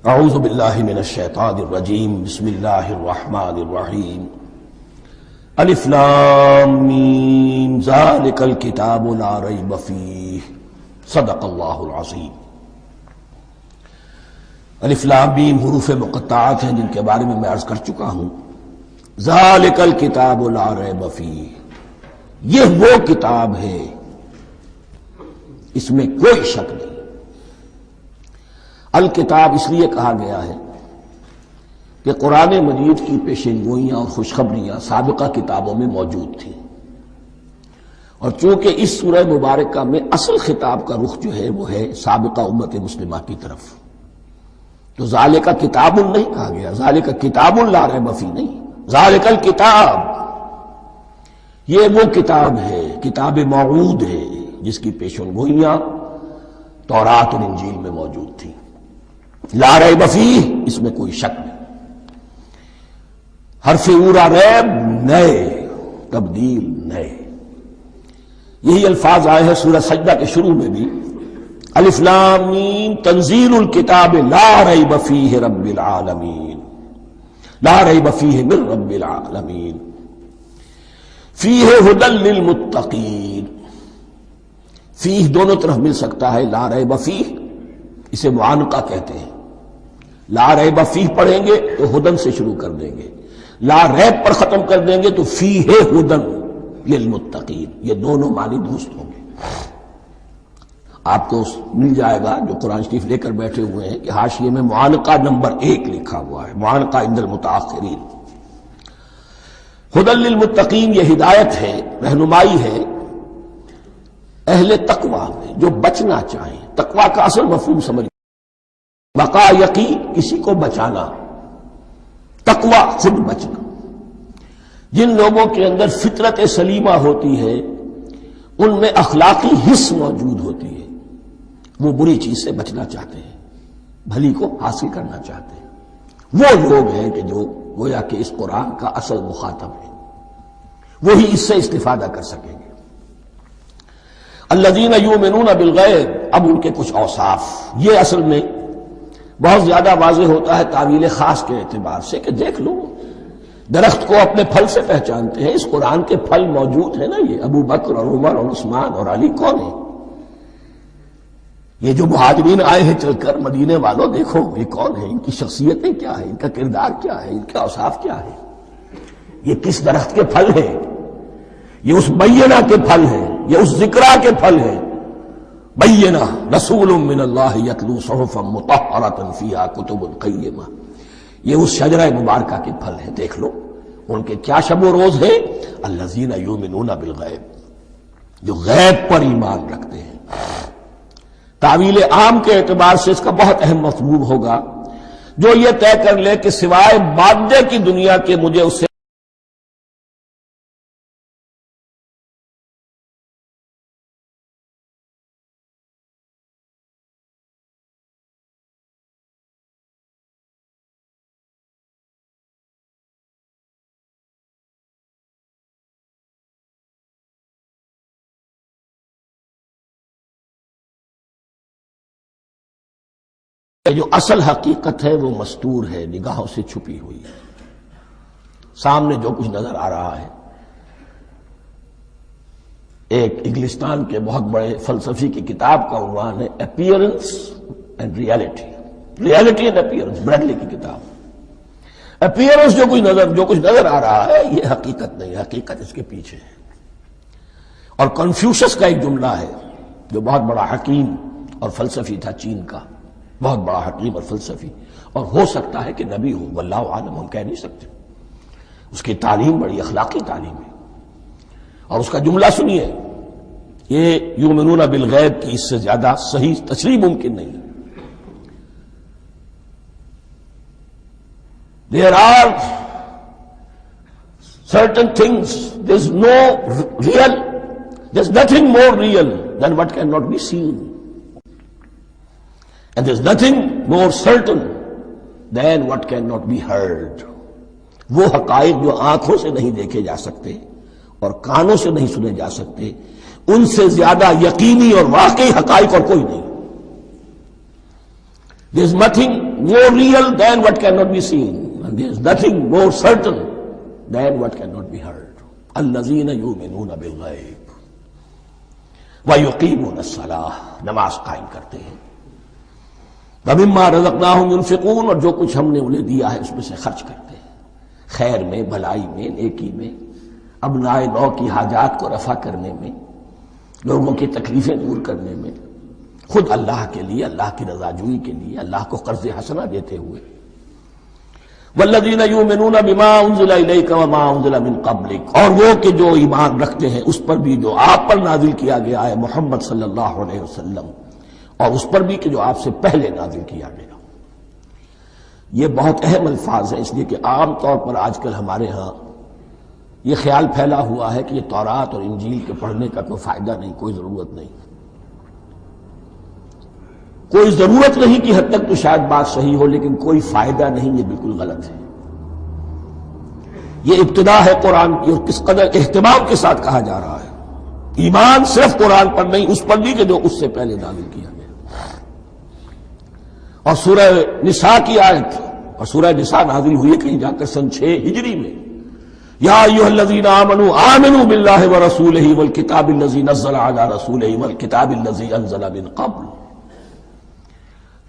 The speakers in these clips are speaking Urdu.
اعوذ باللہ من الشیطان الرجیم بسم اللہ الرحمن الرحیم الف لام میم ذالک الکتاب لا ریب فیہ صدق اللہ العظیم۔ الف لام میم حروف مقطعات ہیں جن کے بارے میں عرض کر چکا ہوں۔ ذالک الکتاب لا ریب فیہ، یہ وہ کتاب ہے اس میں کوئی شک نہیں۔ الکتاب اس لیے کہا گیا ہے کہ قرآن مجید کی پیشین گوئیاں اور خوشخبریاں سابقہ کتابوں میں موجود تھیں، اور چونکہ اس سورہ مبارکہ میں اصل خطاب کا رخ جو ہے وہ ہے سابقہ امت مسلمہ کی طرف، تو ذالک کتاب نہیں کہا گیا، ذالک کتاب لا ریب فیہ نہیں، ذالک الکتاب یہ وہ کتاب ہے، کتاب موعود ہے جس کی پیشین گوئیاں تورات اور انجیل میں موجود تھیں۔ لا ریب فیہ، اس میں کوئی شک نہیں۔ حرف اورا ریب نئے، تبدیل نئے، یہی الفاظ آئے ہیں سورہ سجدہ کے شروع میں بھی، الف لام میم تنزیل الکتاب لا ریب فیہ رب العالمین، لا ریب فیہ من رب العالمین، فیہ ھدی للمتقین۔ فیہ دونوں طرف مل سکتا ہے، لا ریب فیہ اسے معانقہ کہتے ہیں، لا ریب فیہ پڑھیں گے تو ہدن سے شروع کر دیں گے، لا ریب پر ختم کر دیں گے تو فیہ ہدن للمتقین، یہ دونوں معنی درست ہوں گے۔ آپ کو مل جائے گا جو قرآن شریف لے کر بیٹھے ہوئے ہیں کہ حاشیے میں معانقہ نمبر 1 لکھا ہوا ہے، معانقہ عند المتاخرین۔ ہدن للمتقین یہ ہدایت ہے، رہنمائی ہے اہل تقویٰ میں جو بچنا چاہیں۔ تقویٰ کا اصل مفہوم سمجھ، بقا یقین، کسی کو بچانا، تقویٰ خود بچنا۔ جن لوگوں کے اندر فطرت سلیمہ ہوتی ہے ان میں اخلاقی حس موجود ہوتی ہے، وہ بری چیز سے بچنا چاہتے ہیں، بھلی کو حاصل کرنا چاہتے ہیں۔ وہ لوگ ہیں کہ جو گویا کہ اس قرآن کا اصل مخاطب ہے، وہی اس سے استفادہ کر سکیں گے۔ الذین یؤمنون بالغیب، اب ان کے کچھ اوصاف، یہ اصل میں بہت زیادہ واضح ہوتا ہے تعویل خاص کے اعتبار سے کہ دیکھ لو درخت کو اپنے پھل سے پہچانتے ہیں، اس قرآن کے پھل موجود ہیں نا، یہ ابو بکر اور عمر اور عثمان اور علی کون ہیں؟ یہ جو مہاجرین آئے ہیں چل کر، مدینے والوں دیکھو یہ کون ہیں، ان کی شخصیتیں کیا ہیں، ان کا کردار کیا ہے، ان کے اوصاف کیا ہے، یہ کس درخت کے پھل ہیں، یہ اس بینہ کے پھل ہیں، یہ اس ذکرہ کے پھل ہیں۔ بینہ رسول من اللہ یتلو صحفا مطہرۃ فیہا کتب قیمہ، یہ اس شجرہ مبارکہ کے پھل ہیں، دیکھ لو ان کے کیا شب و روز ہیں۔ الذین یؤمنون بالغیب، جو غیب پر ایمان رکھتے ہیں۔ تعویل عام کے اعتبار سے اس کا بہت اہم مفہوم ہوگا، جو یہ طے کر لے کہ سوائے مادے کی دنیا کے مجھے اس سے جو اصل حقیقت ہے وہ مستور ہے، نگاہوں سے چھپی ہوئی ہے۔ سامنے جو کچھ نظر آ رہا ہے، ایک انگلستان کے بہت بڑے فلسفی کی کتاب کا عنوان ہے appearance and reality, reality and appearance, Bradley کی کتاب۔ اپیئرنس جو کچھ نظر آ رہا ہے یہ حقیقت نہیں، حقیقت اس کے پیچھے ہے۔ اور کنفیوشس کا ایک جملہ ہے جو بہت بڑا حکیم اور فلسفی تھا، چین کا بہت بڑا حکیم اور فلسفی، اور ہو سکتا ہے کہ نبی ہو، واللہ عالم، ہم کہہ نہیں سکتے۔ اس کی تعلیم بڑی اخلاقی تعلیم ہے، اور اس کا جملہ سنیے، یہ یؤمنون بالغیب کی اس سے زیادہ صحیح تشریح ممکن نہیں۔ There are certain things, there's nothing more real than what cannot be seen. And there's nothing more certain than what cannot be heard. وہ حقائق جو آنکھوں سے نہیں دیکھے جا سکتے اور کانوں سے نہیں سنے جا سکتے، ان سے زیادہ یقینی اور واقعی حقائق اور کوئی نہیں۔ There is more real than what cannot be seen, and there is nothing more certain than what cannot be heard. الذین یؤمنون بالغیب ویقیمون الصلاۃ، نماز قائم کرتے ہیں، ومما رزقناہم ينفقون، اور جو کچھ ہم نے انہیں دیا ہے اس میں سے خرچ کرتے ہیں، خیر میں، بھلائی میں، نیکی میں، ابناء نو کی حاجات کو رفع کرنے میں، لوگوں کی تکلیفیں دور کرنے میں، خود اللہ کے لیے، اللہ کی رضا جوئی کے لیے، اللہ کو قرض حسنہ دیتے ہوئے۔ والذین یؤمنون بما انزل الیک وما انزل من قبلک، اور وہ کہ جو ایمان رکھتے ہیں اس پر بھی جو آپ پر نازل کیا گیا ہے محمد صلی اللہ علیہ وسلم، اور اس پر بھی کہ جو آپ سے پہلے نازل کیا گیا۔ یہ بہت اہم الفاظ ہیں، اس لیے کہ عام طور پر آج کل ہمارے ہاں یہ خیال پھیلا ہوا ہے کہ یہ تورات اور انجیل کے پڑھنے کا کوئی فائدہ نہیں، کوئی ضرورت نہیں، کوئی ضرورت نہیں کی حد تک تو شاید بات صحیح ہو، لیکن کوئی فائدہ نہیں، یہ بالکل غلط ہے۔ یہ ابتدا ہے قرآن کی، اور کس قدر اہتمام کے ساتھ کہا جا رہا ہے، ایمان صرف قرآن پر نہیں، اس پر بھی کہ جو اس سے پہلے نازل کیا گیا۔ اور سورہ نساء کی آیت، اور سورہ نساء نازل ہوئی ہے کہیں جا کر سن 6 ہجری میں، یا ایھا الذین آمنوا آمنوا باللہ ورسولہ والکتاب الذی نزل علی رسولہ والکتاب الذی انزل من قبل۔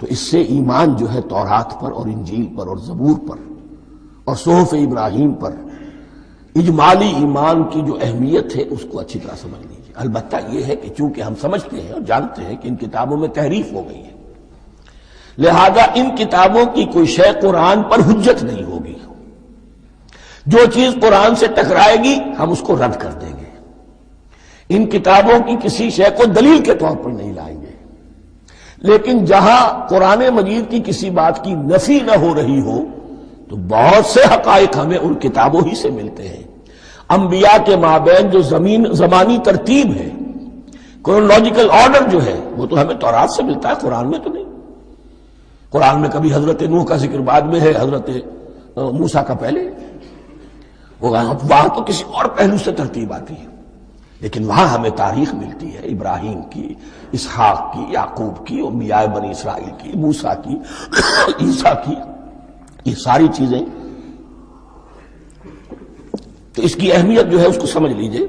تو اس سے ایمان جو ہے تورات پر اور انجیل پر اور زبور پر اور صحف ابراہیم پر، اجمالی ایمان کی جو اہمیت ہے اس کو اچھی طرح سمجھ لیجیے۔ البتہ یہ ہے کہ چونکہ ہم سمجھتے ہیں اور جانتے ہیں کہ ان کتابوں میں تحریف ہو گئی ہے، لہذا ان کتابوں کی کوئی شے قرآن پر حجت نہیں ہوگی، جو چیز قرآن سے ٹکرائے گی ہم اس کو رد کر دیں گے، ان کتابوں کی کسی شے کو دلیل کے طور پر نہیں لائیں گے۔ لیکن جہاں قرآن مجید کی کسی بات کی نفی نہ ہو رہی ہو تو بہت سے حقائق ہمیں ان کتابوں ہی سے ملتے ہیں۔ انبیاء کے مابین جو زمانی ترتیب ہے، کرونالوجیکل آرڈر جو ہے، وہ تو ہمیں تورات سے ملتا ہے، قرآن میں تو نہیں۔ قرآن میں کبھی حضرت نوح کا ذکر بعد میں ہے، حضرت موسیٰ کا پہلے، وہاں تو کسی اور پہلو سے ترتیب آتی ہے، لیکن وہاں ہمیں تاریخ ملتی ہے ابراہیم کی، اسحاق کی، یعقوب کی، انبیاء بنی اسرائیل کی، موسیٰ کی، عیسیٰ کی، یہ ساری چیزیں۔ تو اس کی اہمیت جو ہے اس کو سمجھ لیجئے۔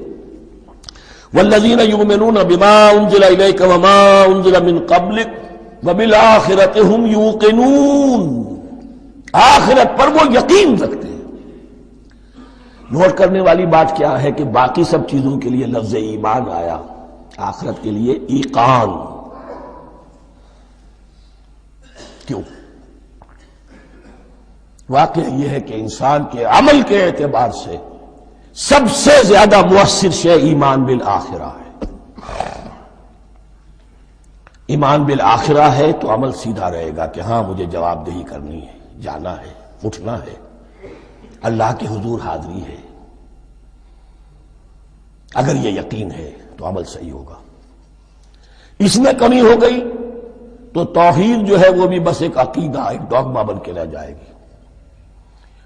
والذین یؤمنون بما انزل الیک وما انزل من قبلک وبالآخرۃ ھم یوقنون، آخرت پر وہ یقین رکھتے ہیں۔ نوٹ کرنے والی بات کیا ہے کہ باقی سب چیزوں کے لیے لفظ ایمان آیا، آخرت کے لیے ایقان کیوں؟ واقعہ یہ ہے کہ انسان کے عمل کے اعتبار سے سب سے زیادہ مؤثر شے ایمان بالآخرہ ہے۔ ایمان بالآخرہ ہے تو عمل سیدھا رہے گا کہ ہاں مجھے جواب دہی کرنی ہے، جانا ہے، اٹھنا ہے، اللہ کے حضور حاضری ہے۔ اگر یہ یقین ہے تو عمل صحیح ہوگا۔ اس میں کمی ہو گئی تو توحید جو ہے وہ بھی بس ایک عقیدہ، ایک ڈوگما بن کے رہ جائے گی۔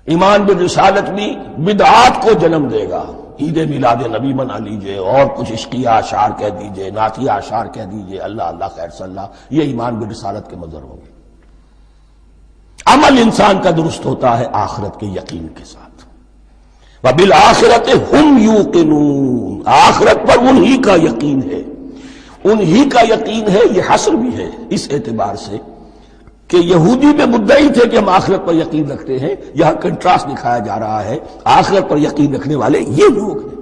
ایمان بالرسالت بھی بدعات کو جنم دے گا، عید میلاد نبی منا لیجئے اور کچھ عشقیہ اشعار کہہ دیجئے، نعتیہ اشعار کہہ دیجئے، اللہ اللہ خیر صلی اللہ، یہ ایمان بالرسالت کے مظہر ہوں گے۔ عمل انسان کا درست ہوتا ہے آخرت کے یقین کے ساتھ۔ وَبِالْآخِرَةِ هُمْ يُوقِنُونَ، آخرت پر انہی کا یقین ہے، انہی کا یقین ہے۔ یہ حصر بھی ہے اس اعتبار سے کہ یہودی میں مدعی تھے کہ ہم آخرت پر یقین رکھتے ہیں، یہاں کنٹراسٹ دکھایا جا رہا ہے، آخرت پر یقین رکھنے والے یہ لوگ ہیں،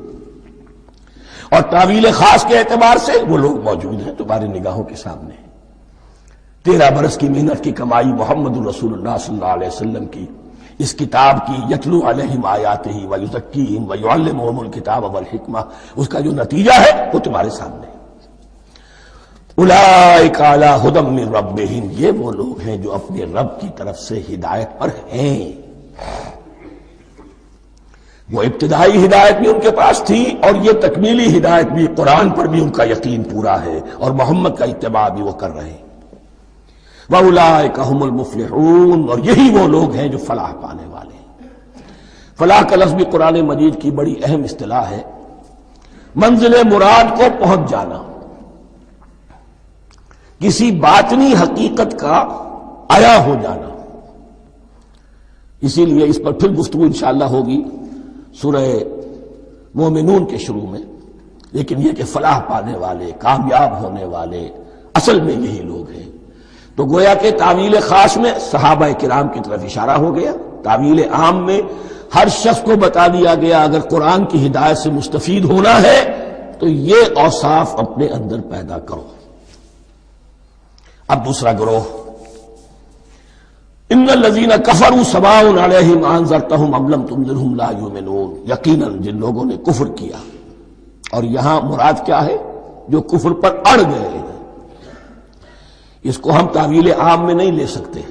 اور تعویل خاص کے اعتبار سے وہ لوگ موجود ہیں تمہاری نگاہوں کے سامنے۔ 13 برس کی محنت کی کمائی محمد الرسول اللہ صلی اللہ علیہ وسلم کی، اس کتاب کی، یتلو علیہم آیاتہ ویزکیہم ویعلمہم الکتاب والحکمہ، اس کا جو نتیجہ ہے وہ تمہارے سامنے۔ اولئک علی ھدی من ربہم، یہ وہ لوگ ہیں جو اپنے رب کی طرف سے ہدایت پر ہیں۔ وہ ابتدائی ہدایت بھی ان کے پاس تھی اور یہ تکمیلی ہدایت بھی، قرآن پر بھی ان کا یقین پورا ہے اور محمد کا اتباع بھی وہ کر رہے ہیں۔ وَأُولَٰئِكَ هُمُ الْمُفْلِحُونَ، اور یہی وہ لوگ ہیں جو فلاح پانے والے ہیں۔ فلاح کا لفظ بھی قرآن مجید کی بڑی اہم اصطلاح ہے، منزل مراد کو پہنچ جانا، کسی باطنی حقیقت کا عیا ہو جانا، اسی لیے اس پر پھر گفتگو انشاءاللہ ہوگی سورہ مومنون کے شروع میں، لیکن یہ کہ فلاح پانے والے، کامیاب ہونے والے اصل میں یہی لوگ ہیں۔ تو گویا کہ تعویل خاص میں صحابہ کرام کی طرف اشارہ ہو گیا، تعویل عام میں ہر شخص کو بتا دیا گیا اگر قرآن کی ہدایت سے مستفید ہونا ہے تو یہ اوصاف اپنے اندر پیدا کرو۔ اب دوسرا گروہ، ان الذین کفروا سواء علیہم انذرتہم ام لم تنذرہم لا یؤمنون، یقیناً جن لوگوں نے کفر کیا، اور یہاں مراد کیا ہے؟ جو کفر پر اڑ گئے ہیں۔ اس کو ہم تعویل عام میں نہیں لے سکتے،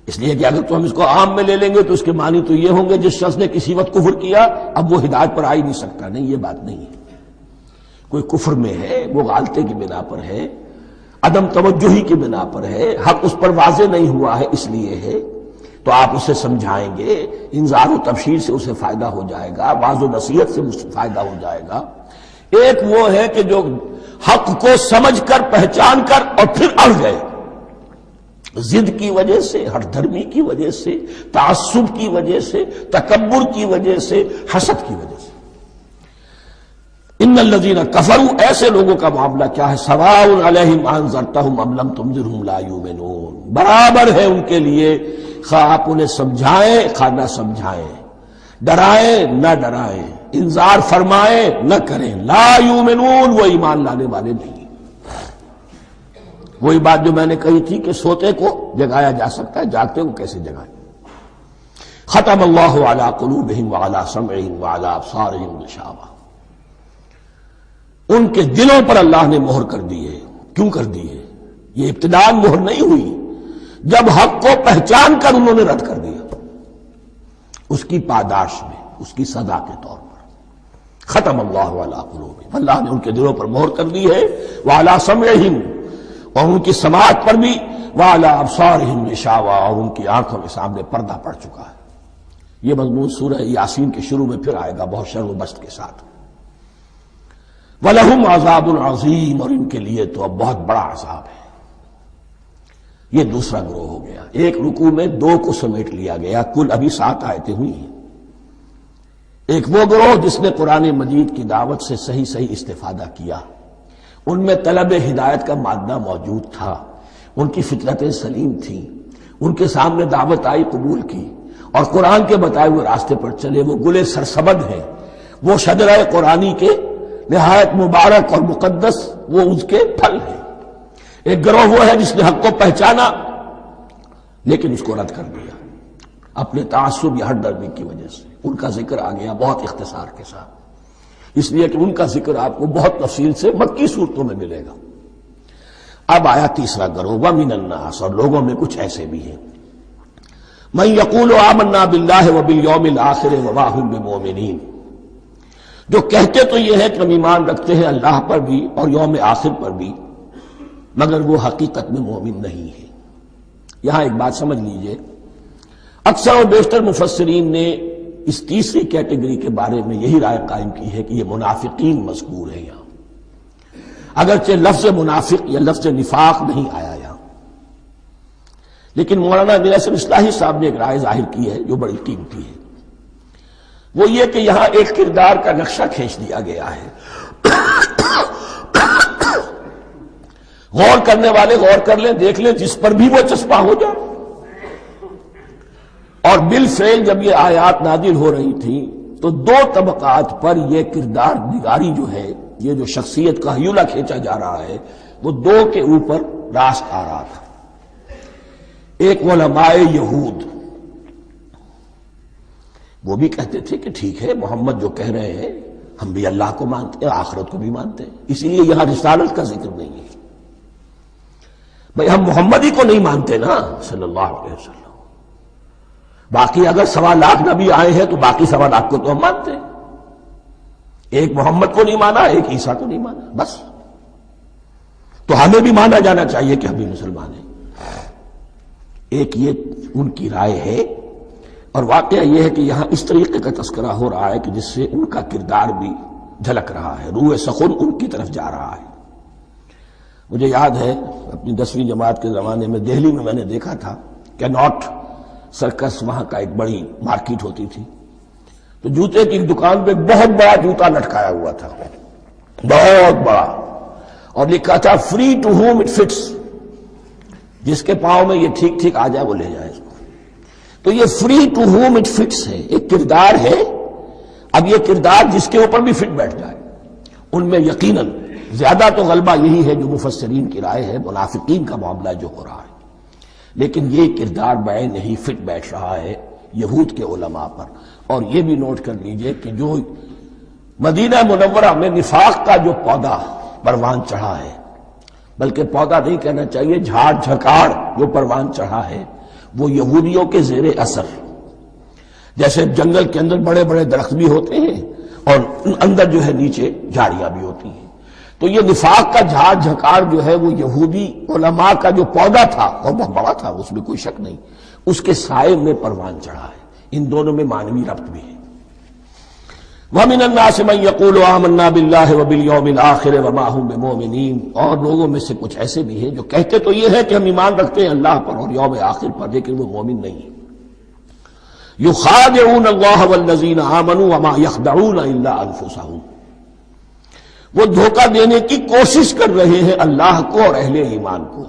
اس لیے کہ اگر تو ہم اس کو عام میں لے لیں گے تو اس کے معنی تو یہ ہوں گے جس شخص نے کسی وقت کفر کیا اب وہ ہدایت پر آ ہی نہیں سکتا۔ نہیں، یہ بات نہیں ہے۔ کوئی کفر میں ہے، وہ غالطے کی بنا پر ہے، عدم توجہی کی بنا پر ہے، حق اس پر واضح نہیں ہوا ہے اس لیے ہے، تو آپ اسے سمجھائیں گے، انذار و تبشیر سے اسے فائدہ ہو جائے گا، واعظ و نصیحت سے فائدہ ہو جائے گا۔ ایک وہ ہے کہ جو حق کو سمجھ کر، پہچان کر اور پھر اڑ گئے، ضد کی وجہ سے، ہٹ دھرمی کی وجہ سے، تعصب کی وجہ سے، تکبر کی وجہ سے، حسد کی وجہ سے۔ ان الذین کفروا، ایسے لوگوں کا معاملہ کیا ہے؟ سواء علیہم انذرتہم ام لم تنذرہم لا یؤمنون، برابر ہے ان کے لیے خواہ آپ انہیں سمجھائیں خواہ نہ سمجھائیں، ڈرائیں نہ ڈرائیں، انذار فرمائیں نہ کریں، لا یؤمنون، وہ ایمان لانے والے نہیں۔ وہی بات جو میں نے کہی تھی کہ سوتے کو جگایا جا سکتا ہے، جاگتے کو کیسے جگائیں؟ ختم اللہ علی قلوبہم وعلی سمعہم وعلی ابصارہم غشاوہ، ان کے دلوں پر اللہ نے مہر کر دی ہے۔ کیوں کر دی ہے؟ یہ ابتداء مہر نہیں ہوئی، جب حق کو پہچان کر انہوں نے رد کر دیا، اس کی پاداش میں، اس کی سزا کے طور پر۔ ختم اللہ علی قلوبہم، اللہ نے ان کے دلوں پر مہر کر دی ہے، وعلی سمعہم، اور ان کی سماعت پر بھی، وعلی ابصارہم غشاوہ، اور ان کی آنکھوں کے سامنے پردہ پڑ چکا ہے۔ یہ مضمون سورہ یاسین کے شروع میں پھر آئے گا بہت شرح و بسط کے ساتھ۔ وَلَهُمْ عَذَابٌ عَظِيمٌ، اور ان کے لیے تو اب بہت بڑا عذاب ہے۔ یہ دوسرا گروہ ہو گیا، ایک رکوع میں دو کو سمیٹ لیا گیا، کل ابھی 7 آیتیں ہوئی ہیں۔ ایک وہ گروہ جس نے قرآن مجید کی دعوت سے صحیح استفادہ کیا، ان میں طلب ہدایت کا مادہ موجود تھا، ان کی فطرتیں سلیم تھیں، ان کے سامنے دعوت آئی، قبول کی، اور قرآن کے بتائے ہوئے راستے پر چلے۔ وہ گلے سرسبد ہیں، وہ شجرہ قرآنی کے نہایت مبارک اور مقدس، وہ اس کے پھل ہیں۔ ایک گروہ وہ ہے جس نے حق کو پہچانا لیکن اس کو رد کر دیا اپنے تعصب یا ہٹ درمی کی وجہ سے۔ ان کا ذکر آ گیا بہت اختصار کے ساتھ، اس لیے کہ ان کا ذکر آپ کو بہت تفصیل سے مکی صورتوں میں ملے گا۔ اب آیا تیسرا گروہ، وَمِنَ النَّاسِ، اور لوگوں میں کچھ ایسے بھی ہیں، مَن يَقُولُ آمَنَّا بِاللَّهِ وَبِالْيَوْمِ الْآخِرِ وَمَا هُم بِمُؤْمِنِينَ، جو کہتے تو یہ ہے کہ ہم ایمان رکھتے ہیں اللہ پر بھی اور یوم آخر پر بھی، مگر وہ حقیقت میں مومن نہیں ہے۔ یہاں ایک بات سمجھ لیجئے، اکثر و بیشتر مفسرین نے اس تیسری کیٹیگری کے بارے میں یہی رائے قائم کی ہے کہ یہ منافقین مذکور ہیں یہاں، اگرچہ لفظ منافق یا لفظ نفاق نہیں آیا یہاں، لیکن مولانا میرا اسلام اصلاحی صاحب نے ایک رائے ظاہر کی ہے جو بڑی قیمتی ہے، وہ یہ کہ یہاں ایک کردار کا نقشہ کھینچ دیا گیا ہے۔ غور کرنے والے غور کر لیں، دیکھ لیں، جس پر بھی وہ چسپاں ہو جائے۔ اور بالفعل جب یہ آیات نازل ہو رہی تھیں تو دو طبقات پر یہ کردار نگاری جو ہے، یہ جو شخصیت کا ہیولہ کھینچا جا رہا ہے، وہ دو کے اوپر راست آ رہا تھا۔ ایک علماء یہود، وہ بھی کہتے تھے کہ ٹھیک ہے محمد جو کہہ رہے ہیں، ہم بھی اللہ کو مانتے ہیں، آخرت کو بھی مانتے ہیں، اسی لیے یہاں رسالت کا ذکر نہیں ہے۔ بھئی ہم محمد ہی کو نہیں مانتے نا صلی اللہ علیہ وسلم، باقی اگر 1.25 لاکھ نبی آئے ہیں تو باقی 1.25 لاکھ کو تو ہم مانتے ہیں، ایک محمد کو نہیں مانا، ایک عیسیٰ کو نہیں مانا، بس۔ تو ہمیں بھی مانا جانا چاہیے کہ ہم بھی مسلمان ہیں۔ ایک یہ ان کی رائے ہے، اور واقعہ یہ ہے کہ یہاں اس طریقے کا تذکرہ ہو رہا ہے کہ جس سے ان کا کردار بھی جھلک رہا ہے، روح سخن ان کی طرف جا رہا ہے۔ مجھے یاد ہے اپنی 10ویں جماعت کے زمانے میں دہلی میں نے دیکھا تھا کہ نوٹ سرکس وہاں کا ایک بڑی مارکیٹ ہوتی تھی، تو جوتے کی دکان پہ بہت بڑا جوتا لٹکایا ہوا تھا، بہت بڑا، اور لکھا تھا free to whom it fits, جس کے پاؤں میں یہ ٹھیک ٹھیک آ جائے وہ لے جائے اس کو۔ تو یہ free to whom it fits ہے، ایک کردار ہے۔ اب یہ کردار جس کے اوپر بھی فٹ بیٹھ جائے، ان میں یقیناً زیادہ تو غلبہ یہی ہے جو مفسرین کی رائے ہے، منافقین کا معاملہ جو ہو رہا ہے، لیکن یہ کردار بعین نہیں فٹ بیٹھ رہا ہے یہود کے علماء پر۔ اور یہ بھی نوٹ کر لیجئے کہ جو مدینہ منورہ میں نفاق کا جو پودا پروان چڑھا ہے، بلکہ پودا نہیں کہنا چاہیے، جھاڑ جھکاڑ جو پروان چڑھا ہے، وہ یہودیوں کے زیر اثر، جیسے جنگل کے اندر بڑے بڑے درخت بھی ہوتے ہیں اور اندر جو ہے نیچے جھاڑیاں بھی ہوتی ہیں، تو یہ نفاق کا جھاڑ جھکاڑ جو ہے وہ یہودی علماء کا جو پودا تھا اور بہت بڑا تھا، اس میں کوئی شک نہیں، اس کے سائے میں پروان چڑھا ہے۔ ان دونوں میں معنوی ربط بھی ہے۔ وَمِنَ النَّاسِ مَن يَقُولُ آمَنَّا بِاللَّهِ وَبِالْيَوْمِ الْآخِرِ وَمَا هُم بِمُؤْمِنِينَ، اور لوگوں میں سے کچھ ایسے بھی ہیں جو کہتے تو یہ ہے کہ ہم ایمان رکھتے ہیں اللہ پر اور یوم آخر پر، لیکن وہ مومن نہیں ہیں۔ يُخَادِعُونَ اللَّهَ وَالَّذِينَ آمَنُوا وَمَا يَخْدَعُونَ إِلَّا أَنفُسَهُمْ، وہ دھوکہ دینے کی کوشش کر رہے ہیں اللہ کو اور اہل ایمان کو۔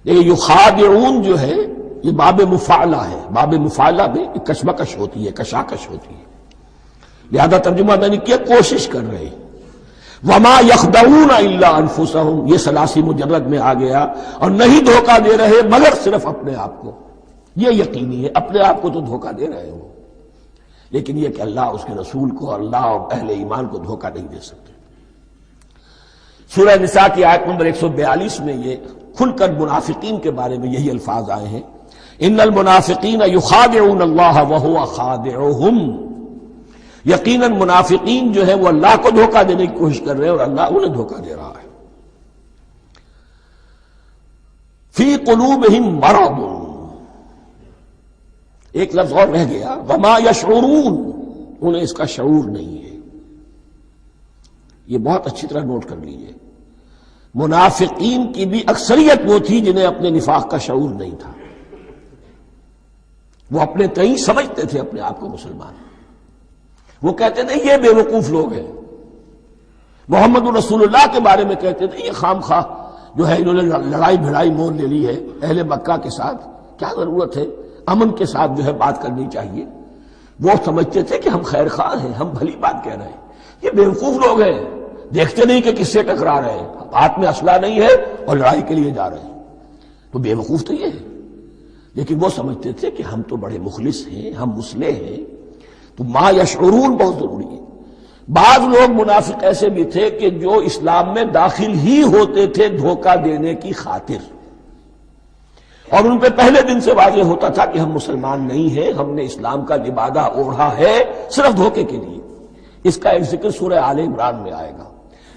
یہ یخادعون جو ہے یہ باب مفاعلہ ہے، باب مفاعلہ میں کشمکش ہوتی ہے، کشاکش ہوتی ہے، لہذا ترجمہ میں نے کیا کوشش کر رہے ہیں۔ وما یخدعون الا انفسهم، یہ ثلاثی مجرد میں آ گیا، اور نہیں دھوکہ دے رہے مگر صرف اپنے آپ کو۔ یہ یقینی ہے اپنے آپ کو تو دھوکہ دے رہے ہو، لیکن یہ کہ اللہ اس کے رسول کو، اللہ اور اہل ایمان کو دھوکہ نہیں دے سکتے۔ سورہ نساء کی آیت نمبر 142 میں یہ کھل کر منافقین کے بارے میں یہی الفاظ آئے ہیں، ان المنافقین یخادعون اللہ وہو خادعہم، یقیناً منافقین جو ہے وہ اللہ کو دھوکہ دینے کی کوشش کر رہے ہیں اور اللہ انہیں دھوکہ دے رہا ہے۔ فی قلوبہم مرض، ایک لفظ اور رہ گیا، وما یشعرون، انہیں اس کا شعور نہیں ہے۔ یہ بہت اچھی طرح نوٹ کر لیجئے، منافقین کی بھی اکثریت وہ تھی جنہیں اپنے نفاق کا شعور نہیں تھا، وہ اپنے تئیں سمجھتے تھے اپنے آپ کو مسلمان، وہ کہتے تھے یہ بے وقوف لوگ ہیں، محمد رسول اللہ کے بارے میں کہتے تھے یہ خام خواہ جو ہے انہوں نے لڑائی بھڑائی مول لے لی ہے اہل مکہ کے ساتھ، کیا ضرورت ہے، امن کے ساتھ جو ہے بات کرنی چاہیے۔ وہ سمجھتے تھے کہ ہم خیر خواہ ہیں، ہم بھلی بات کہہ رہے ہیں، یہ بے وقوف لوگ ہیں، دیکھتے نہیں کہ کس سے ٹکرا رہے ہیں، ہاتھ میں اسلحہ نہیں ہے اور لڑائی کے لیے جا رہے ہیں، تو بے وقوف تو یہ ہے۔ لیکن وہ سمجھتے تھے کہ ہم تو بڑے مخلص ہیں، ہم مصلح ہیں، تو ما یشعرون بہت ضروری ہے۔ بعض لوگ منافق ایسے بھی تھے کہ جو اسلام میں داخل ہی ہوتے تھے دھوکہ دینے کی خاطر، اور ان پہ پہلے دن سے واضح ہوتا تھا کہ ہم مسلمان نہیں ہیں، ہم نے اسلام کا لبادہ اوڑھا ہے صرف دھوکے کے لیے۔ اس کا ایک ذکر سورہ آل عمران میں آئے گا،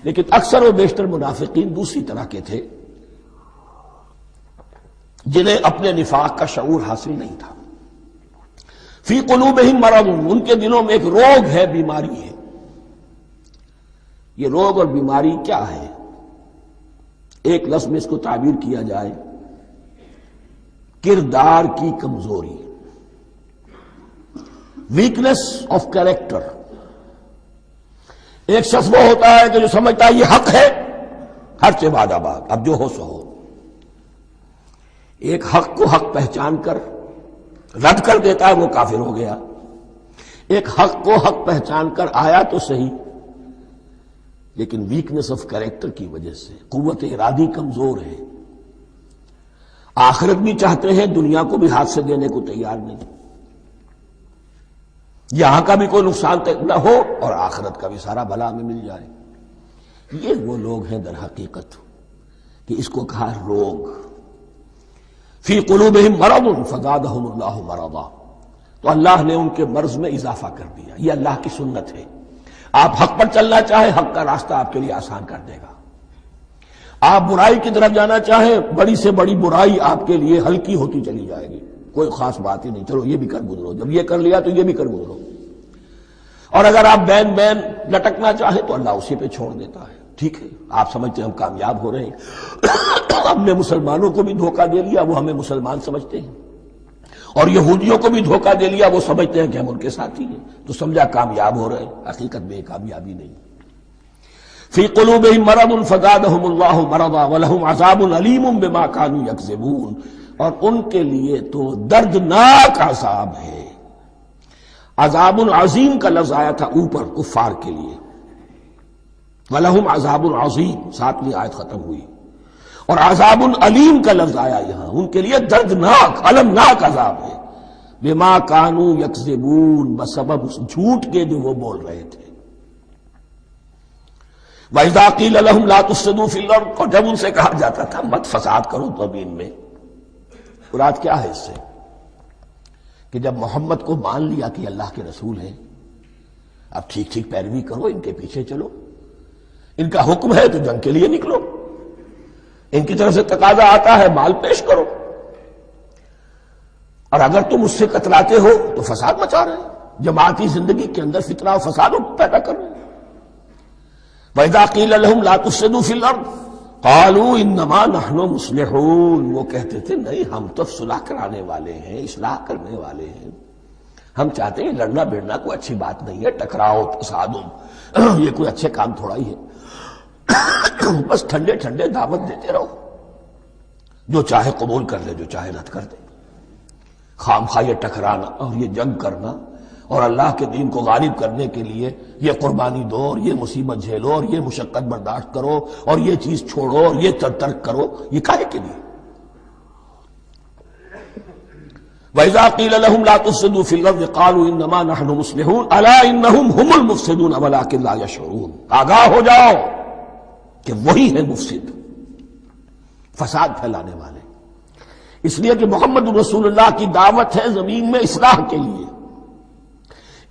لیکن اکثر و بیشتر منافقین دوسری طرح کے تھے جنہیں اپنے نفاق کا شعور حاصل نہیں تھا۔ فی قلوبہم مرض، ان کے دلوں میں ایک روگ ہے، بیماری ہے۔ یہ روگ اور بیماری کیا ہے؟ ایک لفظ میں اس کو تعبیر کیا جائے، کردار کی کمزوری، ویکنس آف کیریکٹر۔ ایک شخص وہ ہوتا ہے کہ جو سمجھتا ہے یہ حق ہے، ہر سے بعد آباد، اب جو ہو سو ہو۔ ایک حق کو حق پہچان کر رد کر دیتا ہے، وہ کافر ہو گیا۔ ایک حق کو حق پہچان کر آیا تو صحیح، لیکن ویکنس آف کیریکٹر کی وجہ سے قوت ارادی کمزور ہے، آخرت بھی چاہتے ہیں، دنیا کو بھی ہاتھ سے دینے کو تیار نہیں، یہاں کا بھی کوئی نقصان نہ ہو اور آخرت کا بھی سارا بھلا ہمیں مل جائے۔ یہ وہ لوگ ہیں در حقیقت کہ اس کو کہا روگ۔ فی قلوبہم مرض فزادہم اللہ مرضا، تو اللہ نے ان کے مرض میں اضافہ کر دیا۔ یہ اللہ کی سنت ہے، آپ حق پر چلنا چاہیں حق کا راستہ آپ کے لیے آسان کر دے گا، آپ برائی کی طرف جانا چاہیں بڑی سے بڑی برائی آپ کے لیے ہلکی ہوتی چلی جائے گی، کوئی خاص بات ہی نہیں، چلو یہ بھی کر گزرو، جب یہ کر لیا تو یہ بھی کر گزرو۔ اور اگر آپ بین بین لٹکنا چاہیں تو اللہ اسی پہ چھوڑ دیتا ہے۔ ٹھیک ہے، آپ سمجھتے ہیں ہم کامیاب ہو رہے ہیں، ہم نے مسلمانوں کو بھی دھوکہ دے لیا، وہ ہمیں مسلمان سمجھتے ہیں، اور یہودیوں کو بھی دھوکہ دے لیا، وہ سمجھتے ہیں کہ ہم ان کے ساتھی ہیں، تو سمجھا کامیاب ہو رہے ہیں، حقیقت میں کامیابی نہیں۔ فی قلوبہم مرض فزادہم اللہ مرضا ولہم عذاب علیم بما کانوا یکذبون، اور ان کے لیے تو دردناک عذاب ہے۔ عذاب عظیم کا لفظ آیا تھا اوپر کفار کے لیے، وَلَهُمْ عَذَابٌ عَظِيمٌ، 7ویں آیت ختم ہوئی، اور عذاب علیم کا لفظ آیا یہاں، ان کے لیے دردناک المناک عذاب ہے، بما کانوا یکذبون، بسبب اس جھوٹ کے جو وہ بول رہے تھے۔ وَإِذَا قِيلَ لَهُمْ لَا تُفْسِدُوا فِي الْأَرْضِ، اور جب ان سے کہا جاتا تھا مت فساد کرو زمین میں، مراد کیا ہے اس سے؟ کہ جب محمد کو مان لیا کہ اللہ کے رسول ہیں، اب ٹھیک ٹھیک پیروی کرو، ان کے پیچھے چلو، ان کا حکم ہے تو جنگ کے لیے نکلو، ان کی طرف سے تقاضا آتا ہے مال پیش کرو، اور اگر تم اس سے کتراتے ہو تو فساد مچا رہے ہیں، جماعتی زندگی کے اندر فتنہ و فساد پیدا کر رہے ہیں۔ وَإِذَا قِيلَ لَهُمْ لَا تُفْسِدُوا فِي الْأَرْضِ قَالُوا إِنَّمَا نَحْنُ مُصْلِحُونَ، وہ کہتے تھے نہیں ہم تو صلح کرانے والے ہیں، اصلاح کرنے والے ہیں، ہم چاہتے ہیں لڑنا بھیڑنا کوئی اچھی بات نہیں ہے، ٹکراؤ تصادم یہ کوئی اچھے کام تھوڑا ہی ہے، بس ٹھنڈے ٹھنڈے دعوت دیتے رہو، جو چاہے قبول کر لے جو چاہے رد کر دے، خام خواہ یہ ٹکرانا اور یہ جنگ کرنا اور اللہ کے دین کو غالب کرنے کے لیے یہ قربانی دو اور یہ مصیبت جھیلو اور یہ مشقت برداشت کرو اور یہ چیز چھوڑو اور یہ ترک کرو، یہ کاہے کے لیے؟ وَإِذَا قِيلَ لَهُمْ لَا تُفْسِدُوا فِي الْأَرْضِ قَالُوا إِنَّمَا نَحْنُ مُصْلِحُونَ أَلَا إِنَّهُمْ هُمُ الْمُفْسِدُونَ وَلَٰكِن لَا يَشْعُرُونَ، آگاہ ہو جاؤ کہ وہی ہے مفسد، فساد پھیلانے والے، اس لیے کہ محمد رسول اللہ کی دعوت ہے زمین میں اصلاح کے لیے،